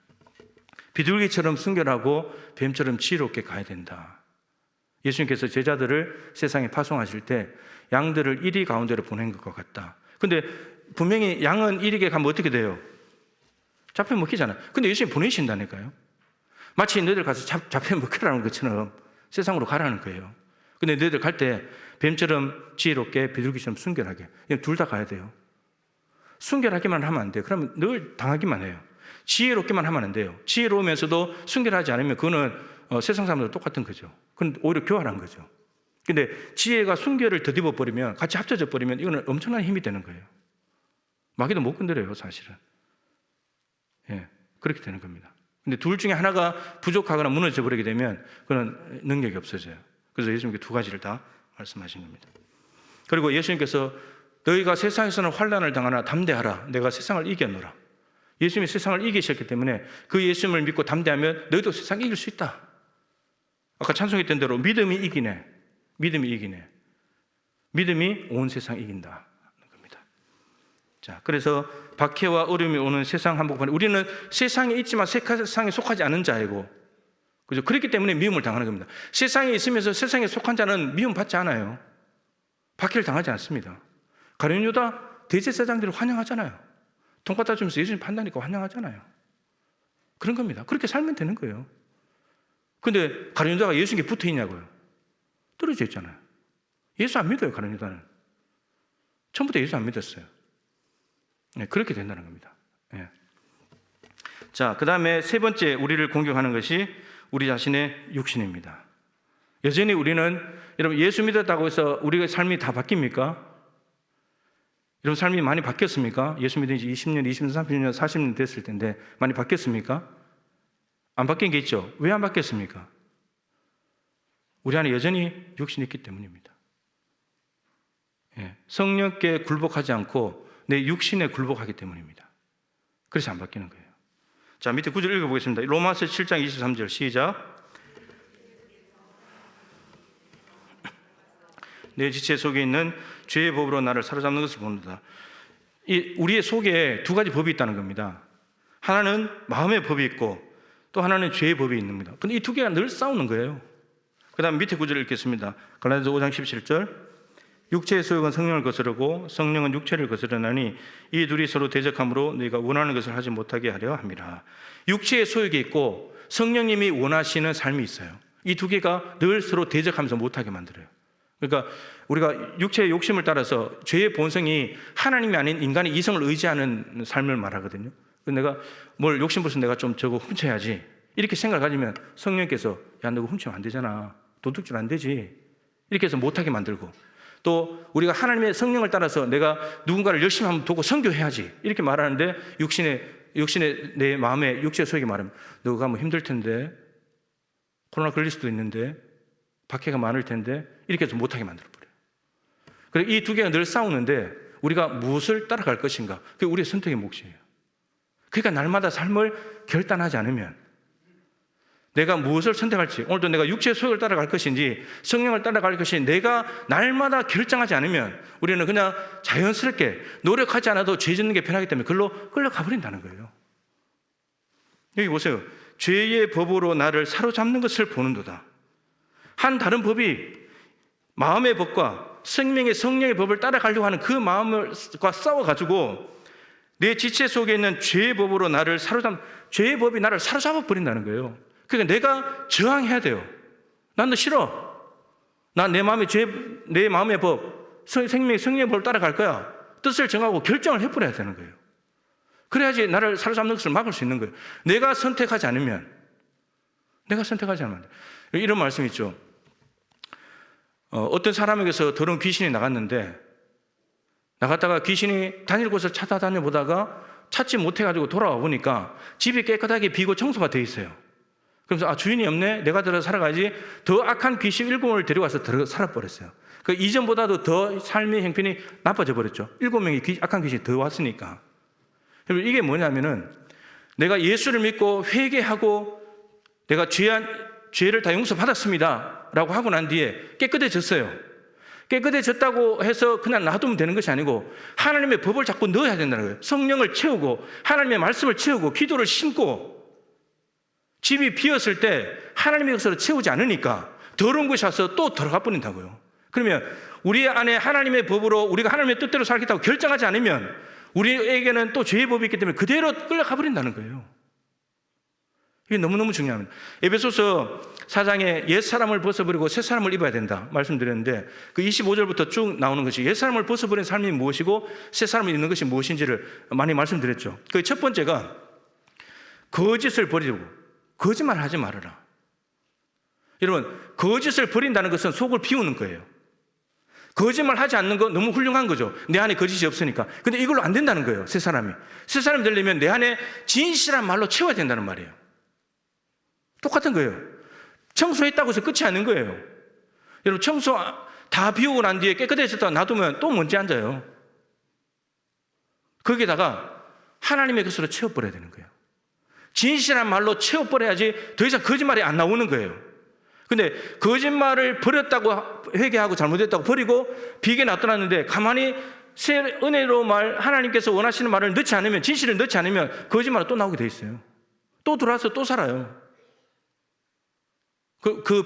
비둘기처럼 순결하고 뱀처럼 지혜롭게 가야 된다. 예수님께서 제자들을 세상에 파송하실 때 양들을 1위 가운데로 보낸 것과 같다. 근데 분명히 양은 1위에 가면 어떻게 돼요? 잡혀 먹히잖아요. 근데 예수님 보내신다니까요. 마치 너희들 가서 잡혀 먹으라는 것처럼 세상으로 가라는 거예요. 근데 너희들 갈 때 뱀처럼 지혜롭게 비둘기처럼 순결하게. 둘 다 가야 돼요. 순결하기만 하면 안 돼요. 그러면 늘 당하기만 해요. 지혜롭게만 하면 안 돼요. 지혜로우면서도 순결하지 않으면 그거는 세상 사람들 똑같은 거죠. 그건 오히려 교활한 거죠. 근데 지혜가 순결을 더듬어 버리면, 같이 합쳐져 버리면 이거는 엄청난 힘이 되는 거예요. 마귀도 못 건드려요, 사실은. 예, 그렇게 되는 겁니다. 근데 둘 중에 하나가 부족하거나 무너져 버리게 되면 그건 능력이 없어져요. 그래서 예수님께서 두 가지를 다 말씀하신 겁니다. 그리고 예수님께서 너희가 세상에서는 환난을 당하나 담대하라. 내가 세상을 이겼노라. 예수님이 세상을 이기셨기 때문에 그 예수님을 믿고 담대하면 너희도 세상 이길 수 있다. 아까 찬송했던 대로 믿음이 이기네. 믿음이 이기네. 믿음이 온 세상 이긴다. 겁니다. 자, 그래서 박해와 어려움이 오는 세상 한복판에 우리는 세상에 있지만 세상에 속하지 않은 자이고, 그죠? 그렇기 때문에 미움을 당하는 겁니다. 세상에 있으면서 세상에 속한 자는 미움 받지 않아요. 박해를 당하지 않습니다. 가룟 유다 대제사장들을 환영하잖아요. 돈 갖다 주면서 예수님 판다니까 환영하잖아요. 그런 겁니다. 그렇게 살면 되는 거예요. 근데 가룟 유다가 예수님께 붙어 있냐고요? 떨어져 있잖아요. 예수 안 믿어요, 가룟 유다는. 처음부터 예수 안 믿었어요. 네, 그렇게 된다는 겁니다. 네. 자, 그 다음에 세 번째 우리를 공격하는 것이 우리 자신의 육신입니다. 여전히 우리는, 여러분, 예수 믿었다고 해서 우리의 삶이 다 바뀝니까? 여러분 삶이 많이 바뀌었습니까? 예수 믿은 지 20년, 20년, 30년, 40년 됐을 텐데 많이 바뀌었습니까? 안 바뀐 게 있죠. 왜 안 바뀌었습니까? 우리 안에 여전히 육신이 있기 때문입니다. 예, 성령께 굴복하지 않고 내 육신에 굴복하기 때문입니다. 그래서 안 바뀌는 거예요. 자, 밑에 구절 읽어보겠습니다. 로마서 7장 23절 시작. 내 지체 속에 있는 죄의 법으로 나를 사로잡는 것을 보는다. 우리의 속에 두 가지 법이 있다는 겁니다. 하나는 마음의 법이 있고 또 하나는 죄의 법이 있는 겁니다. 근데 이 두 개가 늘 싸우는 거예요. 그 다음 밑에 구절을 읽겠습니다. 갈라디아서 5장 17절. 육체의 소욕은 성령을 거스르고 성령은 육체를 거스르나니 이 둘이 서로 대적함으로 너희가 원하는 것을 하지 못하게 하려 함이라. 육체의 소욕이 있고 성령님이 원하시는 삶이 있어요. 이 두 개가 늘 서로 대적하면서 못하게 만들어요. 그러니까 우리가 육체의 욕심을 따라서 죄의 본성이 하나님이 아닌 인간의 이성을 의지하는 삶을 말하거든요. 내가 뭘 욕심부려서 내가 좀 저거 훔쳐야지 이렇게 생각을 가지면 성령께서 야, 너 훔치면 안 되잖아. 도둑질 안 되지. 이렇게 해서 못하게 만들고, 또 우리가 하나님의 성령을 따라서 내가 누군가를 열심히 한번 도고 선교해야지 이렇게 말하는데 육신의 내 마음에 육체의 소욕이 말하면 너가 뭐 힘들 텐데, 코로나 걸릴 수도 있는데, 박해가 많을 텐데 이렇게 해서 못하게 만들어버려요. 그래서 이 두 개가 늘 싸우는데 우리가 무엇을 따라갈 것인가, 그게 우리의 선택의 몫이에요. 그러니까 날마다 삶을 결단하지 않으면, 내가 무엇을 선택할지, 오늘도 내가 육체의 소욕을 따라갈 것인지 성령을 따라갈 것인지 내가 날마다 결정하지 않으면 우리는 그냥 자연스럽게 노력하지 않아도 죄 짓는 게 편하기 때문에 그걸로 끌려가 버린다는 거예요. 여기 보세요. 죄의 법으로 나를 사로잡는 것을 보는도다. 한 다른 법이 마음의 법과 생명의 성령의 법을 따라가려고 하는 그 마음과 싸워가지고 내 지체 속에 있는 죄의 법으로 나를 죄의 법이 나를 사로잡아 버린다는 거예요. 그러니까 내가 저항해야 돼요. 난 너 싫어. 난 내 마음의 법, 생명의 성령의 법을 따라갈 거야. 뜻을 정하고 결정을 해버려야 되는 거예요. 그래야지 나를 사로잡는 것을 막을 수 있는 거예요. 내가 선택하지 않으면 안 돼. 이런 말씀 있죠. 어떤 사람에게서 더러운 귀신이 나갔다가 귀신이 다닐 곳을 찾아다녀 보다가 찾지 못해가지고 돌아와 보니까 집이 깨끗하게 비고 청소가 돼 있어요. 그래서 주인이 없네, 내가 들어서 살아가야지. 더 악한 귀신 7명을 데려와서 살아버렸어요. 그 이전보다도 더 삶의 형편이 나빠져 버렸죠. 7명의 악한 귀신이 더 왔으니까. 이게 뭐냐면은 내가 예수를 믿고 회개하고 내가 죄를 다 용서받았습니다 라고 하고 난 뒤에 깨끗해졌어요. 깨끗해졌다고 해서 그냥 놔두면 되는 것이 아니고 하나님의 법을 자꾸 넣어야 된다는 거예요. 성령을 채우고 하나님의 말씀을 채우고 기도를 심고, 집이 비었을 때 하나님의 것으로 채우지 않으니까 더러운 것이 와서 또 들어가 버린다고요. 그러면 우리 안에 하나님의 법으로 우리가 하나님의 뜻대로 살겠다고 결정하지 않으면 우리에게는 또 죄의 법이 있기 때문에 그대로 끌려가 버린다는 거예요. 이게 너무너무 중요합니다. 에베소서 4장에 옛사람을 벗어버리고 새사람을 입어야 된다 말씀드렸는데 그 25절부터 쭉 나오는 것이 옛사람을 벗어버린 삶이 무엇이고 새사람을 입는 것이 무엇인지를 많이 말씀드렸죠. 그 첫 번째가 거짓을 버리고 거짓말 하지 말아라. 여러분, 거짓을 버린다는 것은 속을 비우는 거예요. 거짓말 하지 않는 거 너무 훌륭한 거죠. 내 안에 거짓이 없으니까. 근데 이걸로 안 된다는 거예요. 새 사람이 되려면 내 안에 진실한 말로 채워야 된다는 말이에요. 똑같은 거예요. 청소했다고 해서 끝이 아닌 거예요. 여러분, 청소 다 비우고 난 뒤에 깨끗해졌다가 놔두면 또 먼지 앉아요. 거기다가 하나님의 것으로 채워버려야 되는 거예요. 진실한 말로 채워버려야지 더 이상 거짓말이 안 나오는 거예요. 근데 거짓말을 버렸다고 회개하고 잘못했다고 버리고 비게 놔둬놨는데 가만히 새 은혜로 하나님께서 원하시는 말을 넣지 않으면, 진실을 넣지 않으면 거짓말이 또 나오게 돼 있어요. 또 들어와서 또 살아요.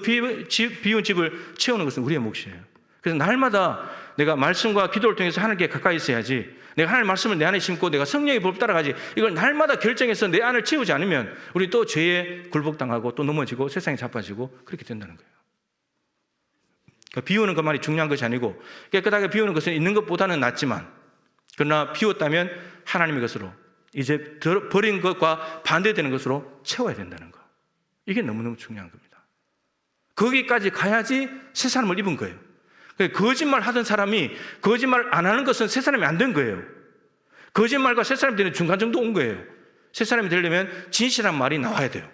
비운 집을 채우는 것은 우리의 몫이에요. 그래서 날마다 내가 말씀과 기도를 통해서 하나님께 가까이 있어야지, 내가 하나님의 말씀을 내 안에 심고 내가 성령의 법 따라가지, 이걸 날마다 결정해서 내 안을 채우지 않으면 우리 또 죄에 굴복당하고 또 넘어지고 세상에 자빠지고 그렇게 된다는 거예요. 그러니까 비우는 것만이 중요한 것이 아니고 깨끗하게 비우는 것은 있는 것보다는 낫지만, 그러나 비웠다면 하나님의 것으로, 이제 버린 것과 반대되는 것으로 채워야 된다는 거. 이게 너무너무 중요한 겁니다. 거기까지 가야지 새 사람을 입은 거예요. 거짓말 하던 사람이 거짓말 안 하는 것은 새 사람이 안 된 거예요. 거짓말과 새 사람이 되는 중간 정도 온 거예요. 새 사람이 되려면 진실한 말이 나와야 돼요.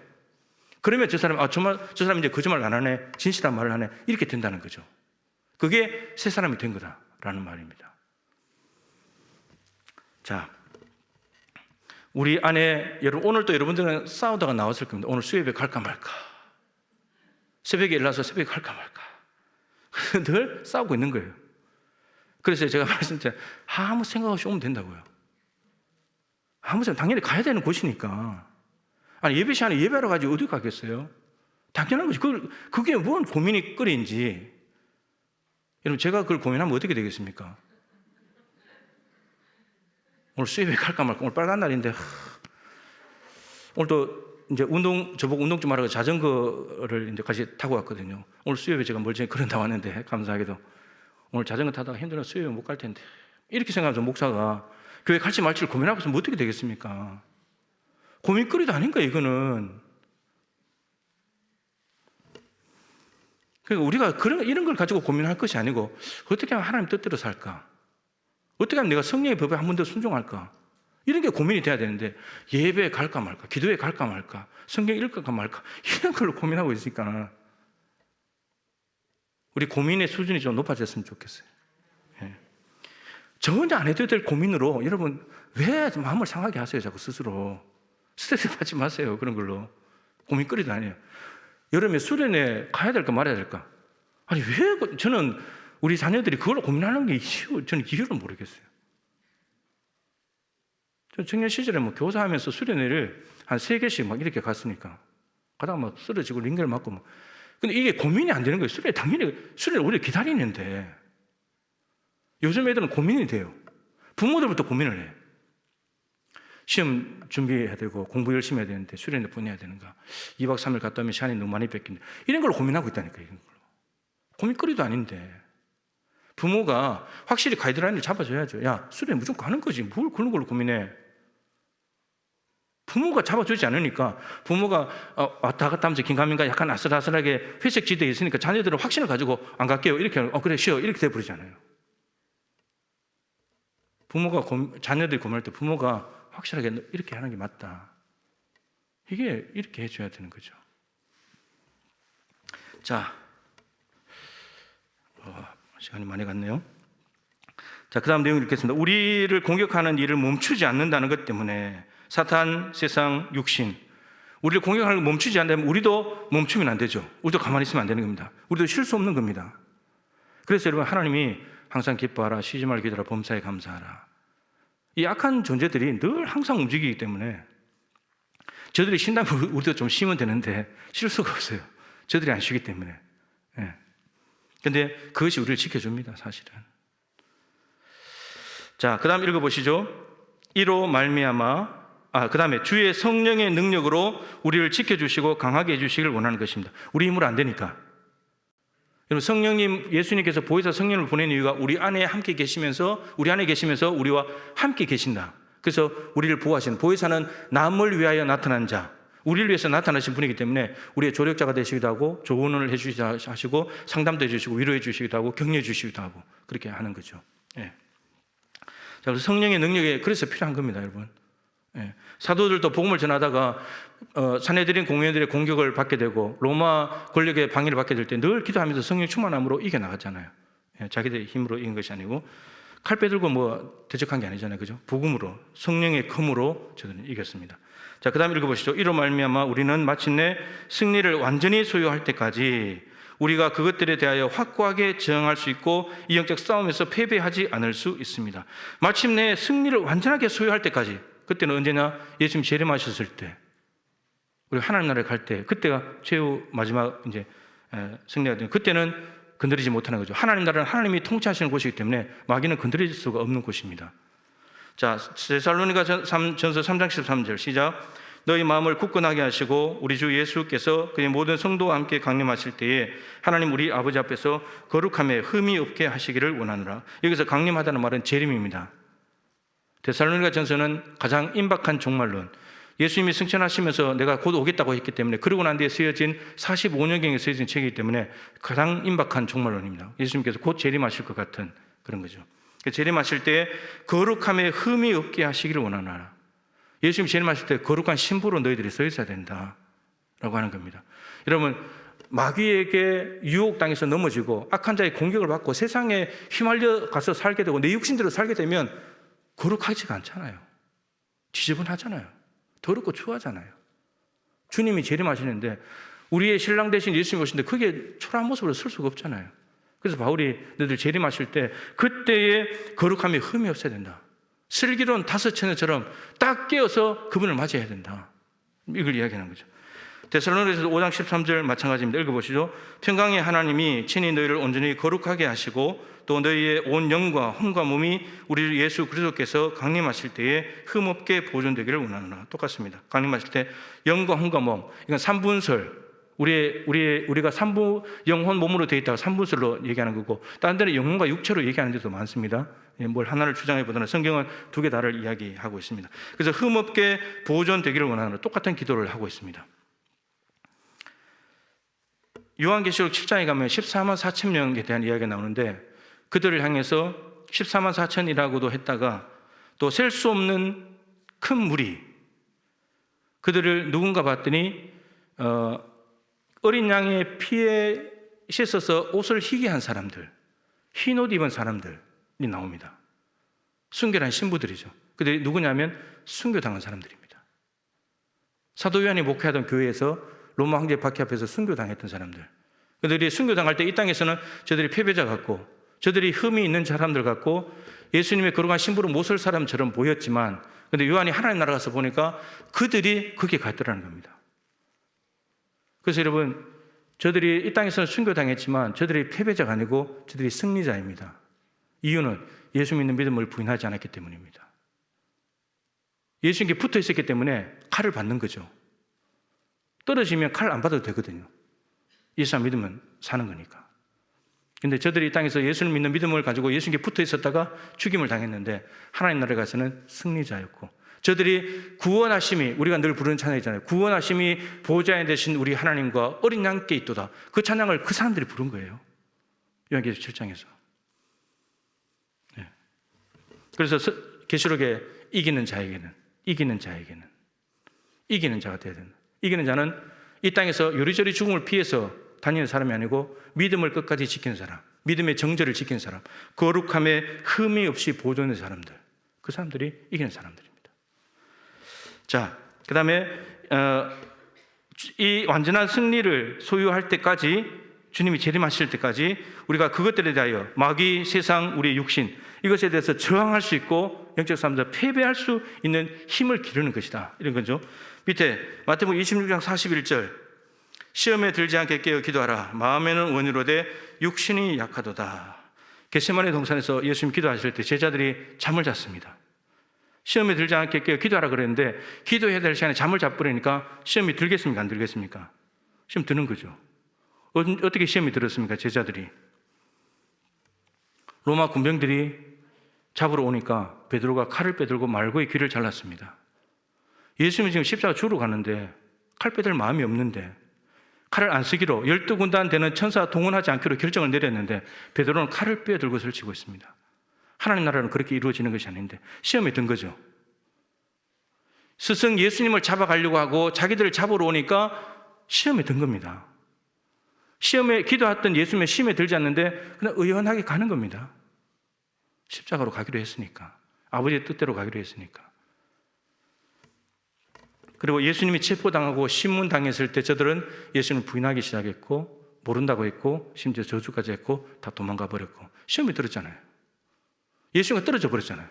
그러면 저 사람이, 정말 저 사람이 이제 거짓말 안 하네, 진실한 말을 하네, 이렇게 된다는 거죠. 그게 새 사람이 된 거다라는 말입니다. 자, 우리 안에, 여러분, 오늘도 여러분들은 싸우다가 나왔을 겁니다. 오늘 수협에 갈까 말까, 새벽에 일어나서 새벽에 갈까 말까, 늘 싸우고 있는 거예요. 그래서 제가 말씀드렸잖아요. 아무 생각 없이 오면 된다고요. 아무 생각, 당연히 가야 되는 곳이니까. 아니, 예배 시간에 예배하러 가지 어디 가겠어요? 당연한 거지. 그게 뭔 고민이 끓인지. 여러분, 제가 그걸 고민하면 어떻게 되겠습니까? 오늘 수협에 갈까 말까, 오늘 빨간 날인데, 오늘도 이제 저보고 운동 좀 하라고 자전거를 이제 같이 타고 왔거든요. 오늘 수협에 제가 멀쩡히 걸어 나왔는데, 감사하게도 오늘 자전거 타다가 힘들어 수협에 못 갈 텐데, 이렇게 생각하면서 목사가 교회 갈지 말지를 고민하고 있으면 어떻게 되겠습니까? 고민거리도 아닌 거예요, 이거는. 그러니까 우리가 이런 걸 가지고 고민할 것이 아니고, 어떻게 하면 하나님 뜻대로 살까? 어떻게 하면 내가 성령의 법에 한 번 더 순종할까? 이런 게 고민이 돼야 되는데, 예배에 갈까 말까, 기도에 갈까 말까, 성경 읽을까 말까, 이런 걸로 고민하고 있으니까 우리 고민의 수준이 좀 높아졌으면 좋겠어요. 예. 전혀 안 해도 될 고민으로 여러분 왜 마음을 상하게 하세요? 자꾸 스스로 스트레스 받지 마세요. 그런 걸로 고민거리도 아니에요. 여름에 수련회 가야 될까 말아야 될까? 아니, 왜 저는 우리 자녀들이 그걸로 고민하는 게 저는 이유를 모르겠어요. 청년 시절에 교사하면서 수련회를 한 3개씩 막 이렇게 갔으니까 가다가 막 쓰러지고 링겔 맞고 막. 근데 이게 고민이 안 되는 거예요. 수련회 오히려 기다리는데, 요즘 애들은 고민이 돼요. 부모들부터 고민을 해요. 시험 준비해야 되고 공부 열심히 해야 되는데 수련회 보내야 되는가, 2박 3일 갔다 오면 시간이 너무 많이 뺏긴다, 이런 걸로 고민하고 있다니까요. 이런 걸로. 고민거리도 아닌데 부모가 확실히 가이드라인을 잡아줘야죠. 야, 수련회 무조건 가는 거지, 뭘 그런 걸로 고민해. 부모가 잡아주지 않으니까, 부모가 왔다 갔다 하면서 긴가민가 약간 아슬아슬하게 회색 지대에 있으니까 자녀들은 확신을 가지고 안 갈게요, 이렇게 하면 그래 쉬어, 이렇게 돼버리잖아요. 자녀들이 고민할 때 부모가 확실하게 이렇게 하는 게 맞다, 이게 이렇게 해줘야 되는 거죠. 자, 시간이 많이 갔네요. 자, 그 다음 내용 읽겠습니다. 우리를 공격하는 일을 멈추지 않는다는 것 때문에 사탄, 세상, 육신, 우리를 공격하는 걸 멈추지 않는다면 우리도 멈추면 안 되죠. 우리도 가만히 있으면 안 되는 겁니다. 우리도 쉴 수 없는 겁니다. 그래서 여러분, 하나님이 항상 기뻐하라, 쉬지 말고 기도하라, 범사에 감사하라. 이 악한 존재들이 늘 항상 움직이기 때문에 저들이 쉰다면 우리도 좀 쉬면 되는데 쉴 수가 없어요. 저들이 안 쉬기 때문에. 그런데 그것이 우리를 지켜줍니다, 사실은. 자, 그 다음 읽어보시죠. 이로 말미암아 그 다음에 주의 성령의 능력으로 우리를 지켜주시고 강하게 해주시길 원하는 것입니다. 우리 힘으로 안 되니까. 여러분, 성령님, 예수님께서 보혜사 성령을 보낸 이유가 우리 안에 함께 계시면서, 우리 안에 계시면서 우리와 함께 계신다. 그래서 우리를 보호하시는, 보혜사는 남을 위하여 나타난 자, 우리를 위해서 나타나신 분이기 때문에 우리의 조력자가 되시기도 하고, 조언을 해주시기도 하시고, 상담도 해주시고, 위로해 주시기도 하고, 격려해 주시기도 하고, 그렇게 하는 거죠. 예. 자, 그래서 성령의 능력이 그래서 필요한 겁니다, 여러분. 예. 사도들도 복음을 전하다가 산헤드린 공회들의 공격을 받게 되고 로마 권력의 방해를 받게 될 때 늘 기도하면서 성령 충만함으로 이겨나갔잖아요. 예. 자기들의 힘으로 이긴 것이 아니고 칼 빼들고 뭐 대적한 게 아니잖아요, 그죠? 복음으로, 성령의 검으로 저들은 이겼습니다. 자, 그 다음 읽어보시죠. 이로 말미암아 우리는 마침내 승리를 완전히 소유할 때까지 우리가 그것들에 대하여 확고하게 저항할 수 있고 이 영적 싸움에서 패배하지 않을 수 있습니다. 마침내 승리를 완전하게 소유할 때까지. 그때는 언제나 예수님 재림하셨을 때, 우리 하나님 나라에 갈 때, 그때가 최후 마지막 이제 승리가 되는, 그때는 건드리지 못하는 거죠. 하나님 나라는 하나님이 통치하시는 곳이기 때문에 마귀는 건드릴 수가 없는 곳입니다. 자, 데살로니가 전서 3장 13절 시작. 너희 마음을 굳건하게 하시고 우리 주 예수께서 그의 모든 성도와 함께 강림하실 때에 하나님 우리 아버지 앞에서 거룩함에 흠이 없게 하시기를 원하노라. 여기서 강림하다는 말은 재림입니다. 데살로니가 전서는 가장 임박한 종말론, 예수님이 승천하시면서 내가 곧 오겠다고 했기 때문에, 그러고 난 뒤에 쓰여진 45년경에 쓰여진 책이기 때문에 가장 임박한 종말론입니다. 예수님께서 곧 재림하실 것 같은 그런 거죠. 재림하실 때 거룩함에 흠이 없게 하시기를 원하노라. 예수님 재림하실 때 거룩한 신부로 너희들이 서 있어야 된다라고 하는 겁니다. 여러분, 마귀에게 유혹당해서 넘어지고 악한 자의 공격을 받고 세상에 휘말려 가서 살게 되고 내 육신대로 살게 되면 거룩하지가 않잖아요. 지저분하잖아요. 더럽고 추하잖아요. 주님이 재림하시는데 우리의 신랑 되신 예수님이 오시는데 그게 초라한 모습으로 설 수가 없잖아요. 그래서 바울이 너희들 재림하실 때 그때의 거룩함이 흠이 없어야 된다. 슬기로운 다섯 처녀처럼 딱 깨어서 그분을 맞이해야 된다. 이걸 이야기하는 거죠. 데살로니가서 5장 13절 마찬가지입니다. 읽어보시죠. 평강의 하나님이 친히 너희를 온전히 거룩하게 하시고 또 너희의 온 영과 혼과 몸이 우리 예수 그리스도께서 강림하실 때에 흠없게 보존되기를 원하노라. 똑같습니다. 강림하실 때 영과 혼과 몸, 이건 삼분설, 우리가 삼부 영혼 몸으로 되어 있다가 삼분설로 얘기하는 거고, 다른 데는 영혼과 육체로 얘기하는 데도 많습니다. 뭘 하나를 주장하기보다는 성경은 두 개 다를 이야기하고 있습니다. 그래서 흠없게 보존되기를 원하노라. 똑같은 기도를 하고 있습니다. 요한계시록 7장에 가면 14만 4천 명에 대한 이야기가 나오는데, 그들을 향해서 14만 4천이라고도 했다가 또 셀 수 없는 큰 무리, 그들을 누군가 봤더니 어린 양의 피에 씻어서 옷을 희게 한 사람들, 흰 옷 입은 사람들이 나옵니다. 순결한 신부들이죠. 그들이 누구냐면 순교당한 사람들입니다. 사도 요한이 목회하던 교회에서 로마 황제 박해 앞에서 순교당했던 사람들, 그들이 순교당할 때 이 땅에서는 저들이 패배자 같고 저들이 흠이 있는 사람들 같고 예수님의 거룩한 신부로 못 설 사람처럼 보였지만, 그런데 요한이 하나님 나라 가서 보니까 그들이 거기에 가 있더라는 겁니다. 그래서 여러분, 저들이 이 땅에서는 순교당했지만 저들이 패배자가 아니고 저들이 승리자입니다. 이유는 예수 믿는 믿음을 부인하지 않았기 때문입니다. 예수님께 붙어 있었기 때문에 칼을 받는 거죠. 떨어지면 칼 안 받아도 되거든요. 예수 안 믿으면 사는 거니까. 근데 저들이 이 땅에서 예수를 믿는 믿음을 가지고 예수님께 붙어 있었다가 죽임을 당했는데 하나님 나라에 가서는 승리자였고, 저들이 구원하심이, 우리가 늘 부르는 찬양이잖아요. 구원하심이 보호자에 되신 우리 하나님과 어린 양께 있도다. 그 찬양을 그 사람들이 부른 거예요. 요한계시록 7장에서. 네. 그래서 계시록에 이기는 자가 돼야 된다. 이기는 자는 이 땅에서 요리조리 죽음을 피해서 다니는 사람이 아니고 믿음을 끝까지 지키는 사람, 믿음의 정절을 지키는 사람, 거룩함에 흠이 없이 보존하는 사람들, 그 사람들이 이기는 사람들입니다. 자, 그 다음에 이 완전한 승리를 소유할 때까지, 주님이 재림하실 때까지 우리가 그것들에 대하여 마귀, 세상, 우리의 육신, 이것에 대해서 저항할 수 있고 영적 싸움에서 패배할 수 있는 힘을 기르는 것이다, 이런 거죠. 밑에 마태복음 26장 41절, 시험에 들지 않게 깨어 기도하라. 마음에는 원이로되 육신이 약하도다. 겟세마네 동산에서 예수님 기도하실 때 제자들이 잠을 잤습니다. 시험에 들지 않게 기도하라 그랬는데 기도해야 될 시간에 잠을 자버리니까 시험이 들겠습니까? 안 들겠습니까? 시험 드는 거죠. 어떻게 시험이 들었습니까? 제자들이. 로마 군병들이 잡으러 오니까 베드로가 칼을 빼들고 말고의 귀를 잘랐습니다. 예수님은 지금 십자가 죽으러 가는데 칼 빼들 마음이 없는데 칼을 안 쓰기로 12군단 되는 천사 동원하지 않기로 결정을 내렸는데 베드로는 칼을 빼들고 설치고 있습니다. 하나님 나라는 그렇게 이루어지는 것이 아닌데 시험에 든 거죠. 스승 예수님을 잡아가려고 하고 자기들을 잡으러 오니까 시험에 든 겁니다. 시험에 기도했던 예수님의 시험에 들지 않는데 그냥 의연하게 가는 겁니다. 십자가로 가기로 했으니까. 아버지의 뜻대로 가기로 했으니까. 그리고 예수님이 체포당하고 신문당했을 때 저들은 예수님을 부인하기 시작했고 모른다고 했고 심지어 저주까지 했고 다 도망가 버렸고 시험이 들었잖아요. 예수가 떨어져 버렸잖아요.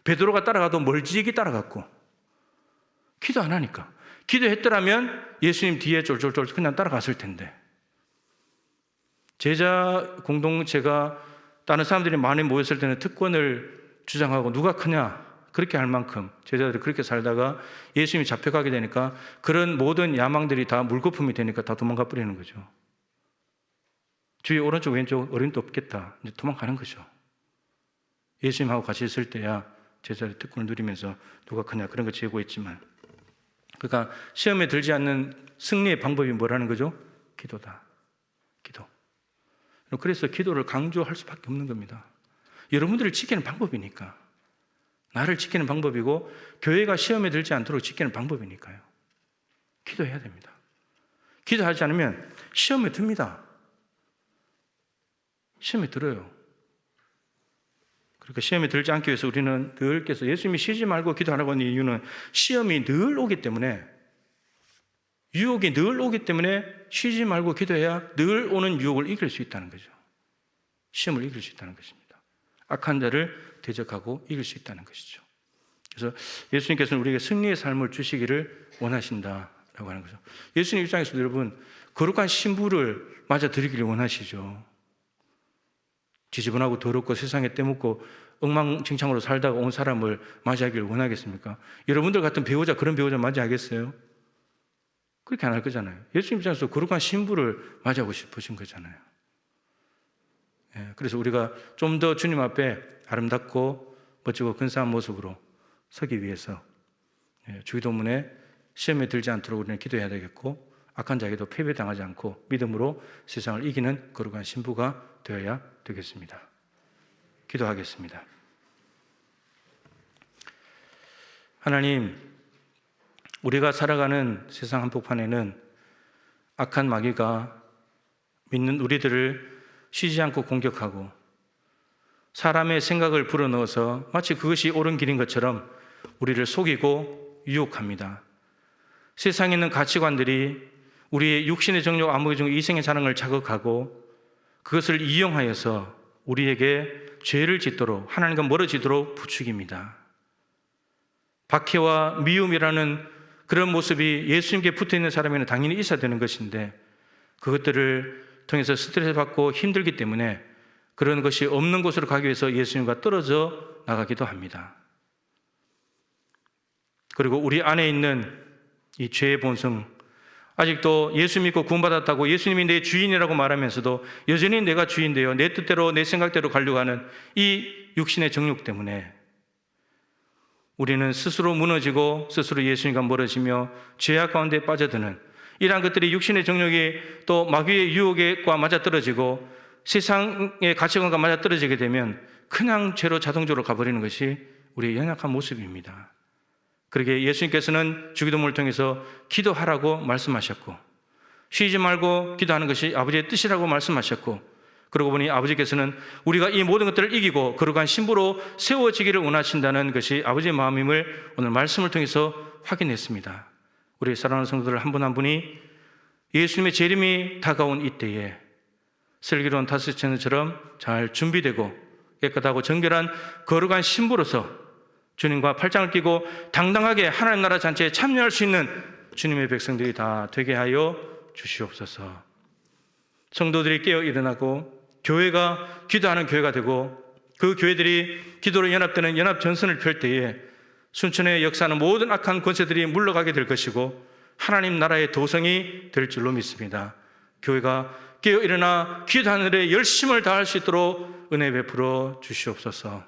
베드로가 따라가도 멀찍이 따라갔고 기도 안 하니까. 기도했더라면 예수님 뒤에 쫄쫄쫄 그냥 따라갔을 텐데. 제자 공동체가 다른 사람들이 많이 모였을 때는 특권을 주장하고 누가 크냐 그렇게 할 만큼 제자들이 그렇게 살다가 예수님이 잡혀가게 되니까 그런 모든 야망들이 다 물거품이 되니까 다 도망가 버리는 거죠. 주위 오른쪽 왼쪽 어림도 없겠다. 이제 도망가는 거죠. 예수님하고 같이 있을 때야 제자들이 특권을 누리면서 누가 크냐 그런 거 재고 있지만 그러니까 시험에 들지 않는 승리의 방법이 뭐라는 거죠? 기도다. 기도. 그래서 기도를 강조할 수밖에 없는 겁니다. 여러분들을 지키는 방법이니까. 나를 지키는 방법이고 교회가 시험에 들지 않도록 지키는 방법이니까요. 기도해야 됩니다. 기도하지 않으면 시험에 듭니다. 시험에 들어요. 그러니까 시험에 들지 않기 위해서 우리는 늘 깨서 예수님이 쉬지 말고 기도하라고 하는 이유는 시험이 늘 오기 때문에 유혹이 늘 오기 때문에 쉬지 말고 기도해야 늘 오는 유혹을 이길 수 있다는 거죠. 시험을 이길 수 있다는 것입니다. 악한 자를 대적하고 이길 수 있다는 것이죠. 그래서 예수님께서는 우리에게 승리의 삶을 주시기를 원하신다라고 하는 거죠. 예수님 입장에서도 여러분 거룩한 신부를 맞아 드리기를 원하시죠. 지저분하고 더럽고 세상에 떼묻고 엉망진창으로 살다가 온 사람을 맞이하기를 원하겠습니까? 여러분들 같은 배우자 그런 배우자 맞이하겠어요? 그렇게 안 할 거잖아요. 예수님 입장에서 거룩한 신부를 맞이하고 싶으신 거잖아요. 그래서 우리가 좀 더 주님 앞에 아름답고 멋지고 근사한 모습으로 서기 위해서 주기도문에 시험에 들지 않도록 우리는 기도해야 되겠고 악한 자에게도 패배당하지 않고 믿음으로 세상을 이기는 거룩한 신부가 되어야 되겠습니다. 기도하겠습니다. 하나님, 우리가 살아가는 세상 한복판에는 악한 마귀가 믿는 우리들을 쉬지 않고 공격하고 사람의 생각을 불어넣어서 마치 그것이 옳은 길인 것처럼 우리를 속이고 유혹합니다. 세상에 있는 가치관들이 우리의 육신의 정욕, 암흑의 정욕, 이생의 자랑을 자극하고 그것을 이용하여서 우리에게 죄를 짓도록 하나님과 멀어지도록 부추깁니다. 박해와 미움이라는 그런 모습이 예수님께 붙어있는 사람에는 당연히 있어야 되는 것인데 그것들을 통해서 스트레스 받고 힘들기 때문에 그런 것이 없는 곳으로 가기 위해서 예수님과 떨어져 나가기도 합니다. 그리고 우리 안에 있는 이 죄의 본성, 아직도 예수 믿고 구원받았다고 예수님이 내 주인이라고 말하면서도 여전히 내가 주인되어 내 뜻대로 내 생각대로 가려고 하는 이 육신의 정욕 때문에 우리는 스스로 무너지고 스스로 예수님과 멀어지며 죄악 가운데 빠져드는 이러한 것들이 육신의 정욕이 또 마귀의 유혹과 맞아떨어지고 세상의 가치관과 맞아떨어지게 되면 그냥 죄로 자동적으로 가버리는 것이 우리의 연약한 모습입니다. 그러기에 예수님께서는 주기도문을 통해서 기도하라고 말씀하셨고 쉬지 말고 기도하는 것이 아버지의 뜻이라고 말씀하셨고 그러고 보니 아버지께서는 우리가 이 모든 것들을 이기고 거룩한 신부로 세워지기를 원하신다는 것이 아버지의 마음임을 오늘 말씀을 통해서 확인했습니다. 우리 사랑하는 성도들 한 분 한 분이 예수님의 재림이 다가온 이때에 슬기로운 다스처럼 잘 준비되고 깨끗하고 정결한 거룩한 신부로서 주님과 팔짱을 끼고 당당하게 하나님 나라 잔치에 참여할 수 있는 주님의 백성들이 다 되게 하여 주시옵소서. 성도들이 깨어 일어나고 교회가 기도하는 교회가 되고 그 교회들이 기도로 연합되는 연합 전선을 펼 때에 순천에 역사하는 모든 악한 권세들이 물러가게 될 것이고 하나님 나라의 도성이 될 줄로 믿습니다. 교회가 깨어 일어나 기도 하늘에 열심을 다할 수 있도록 은혜 베풀어 주시옵소서.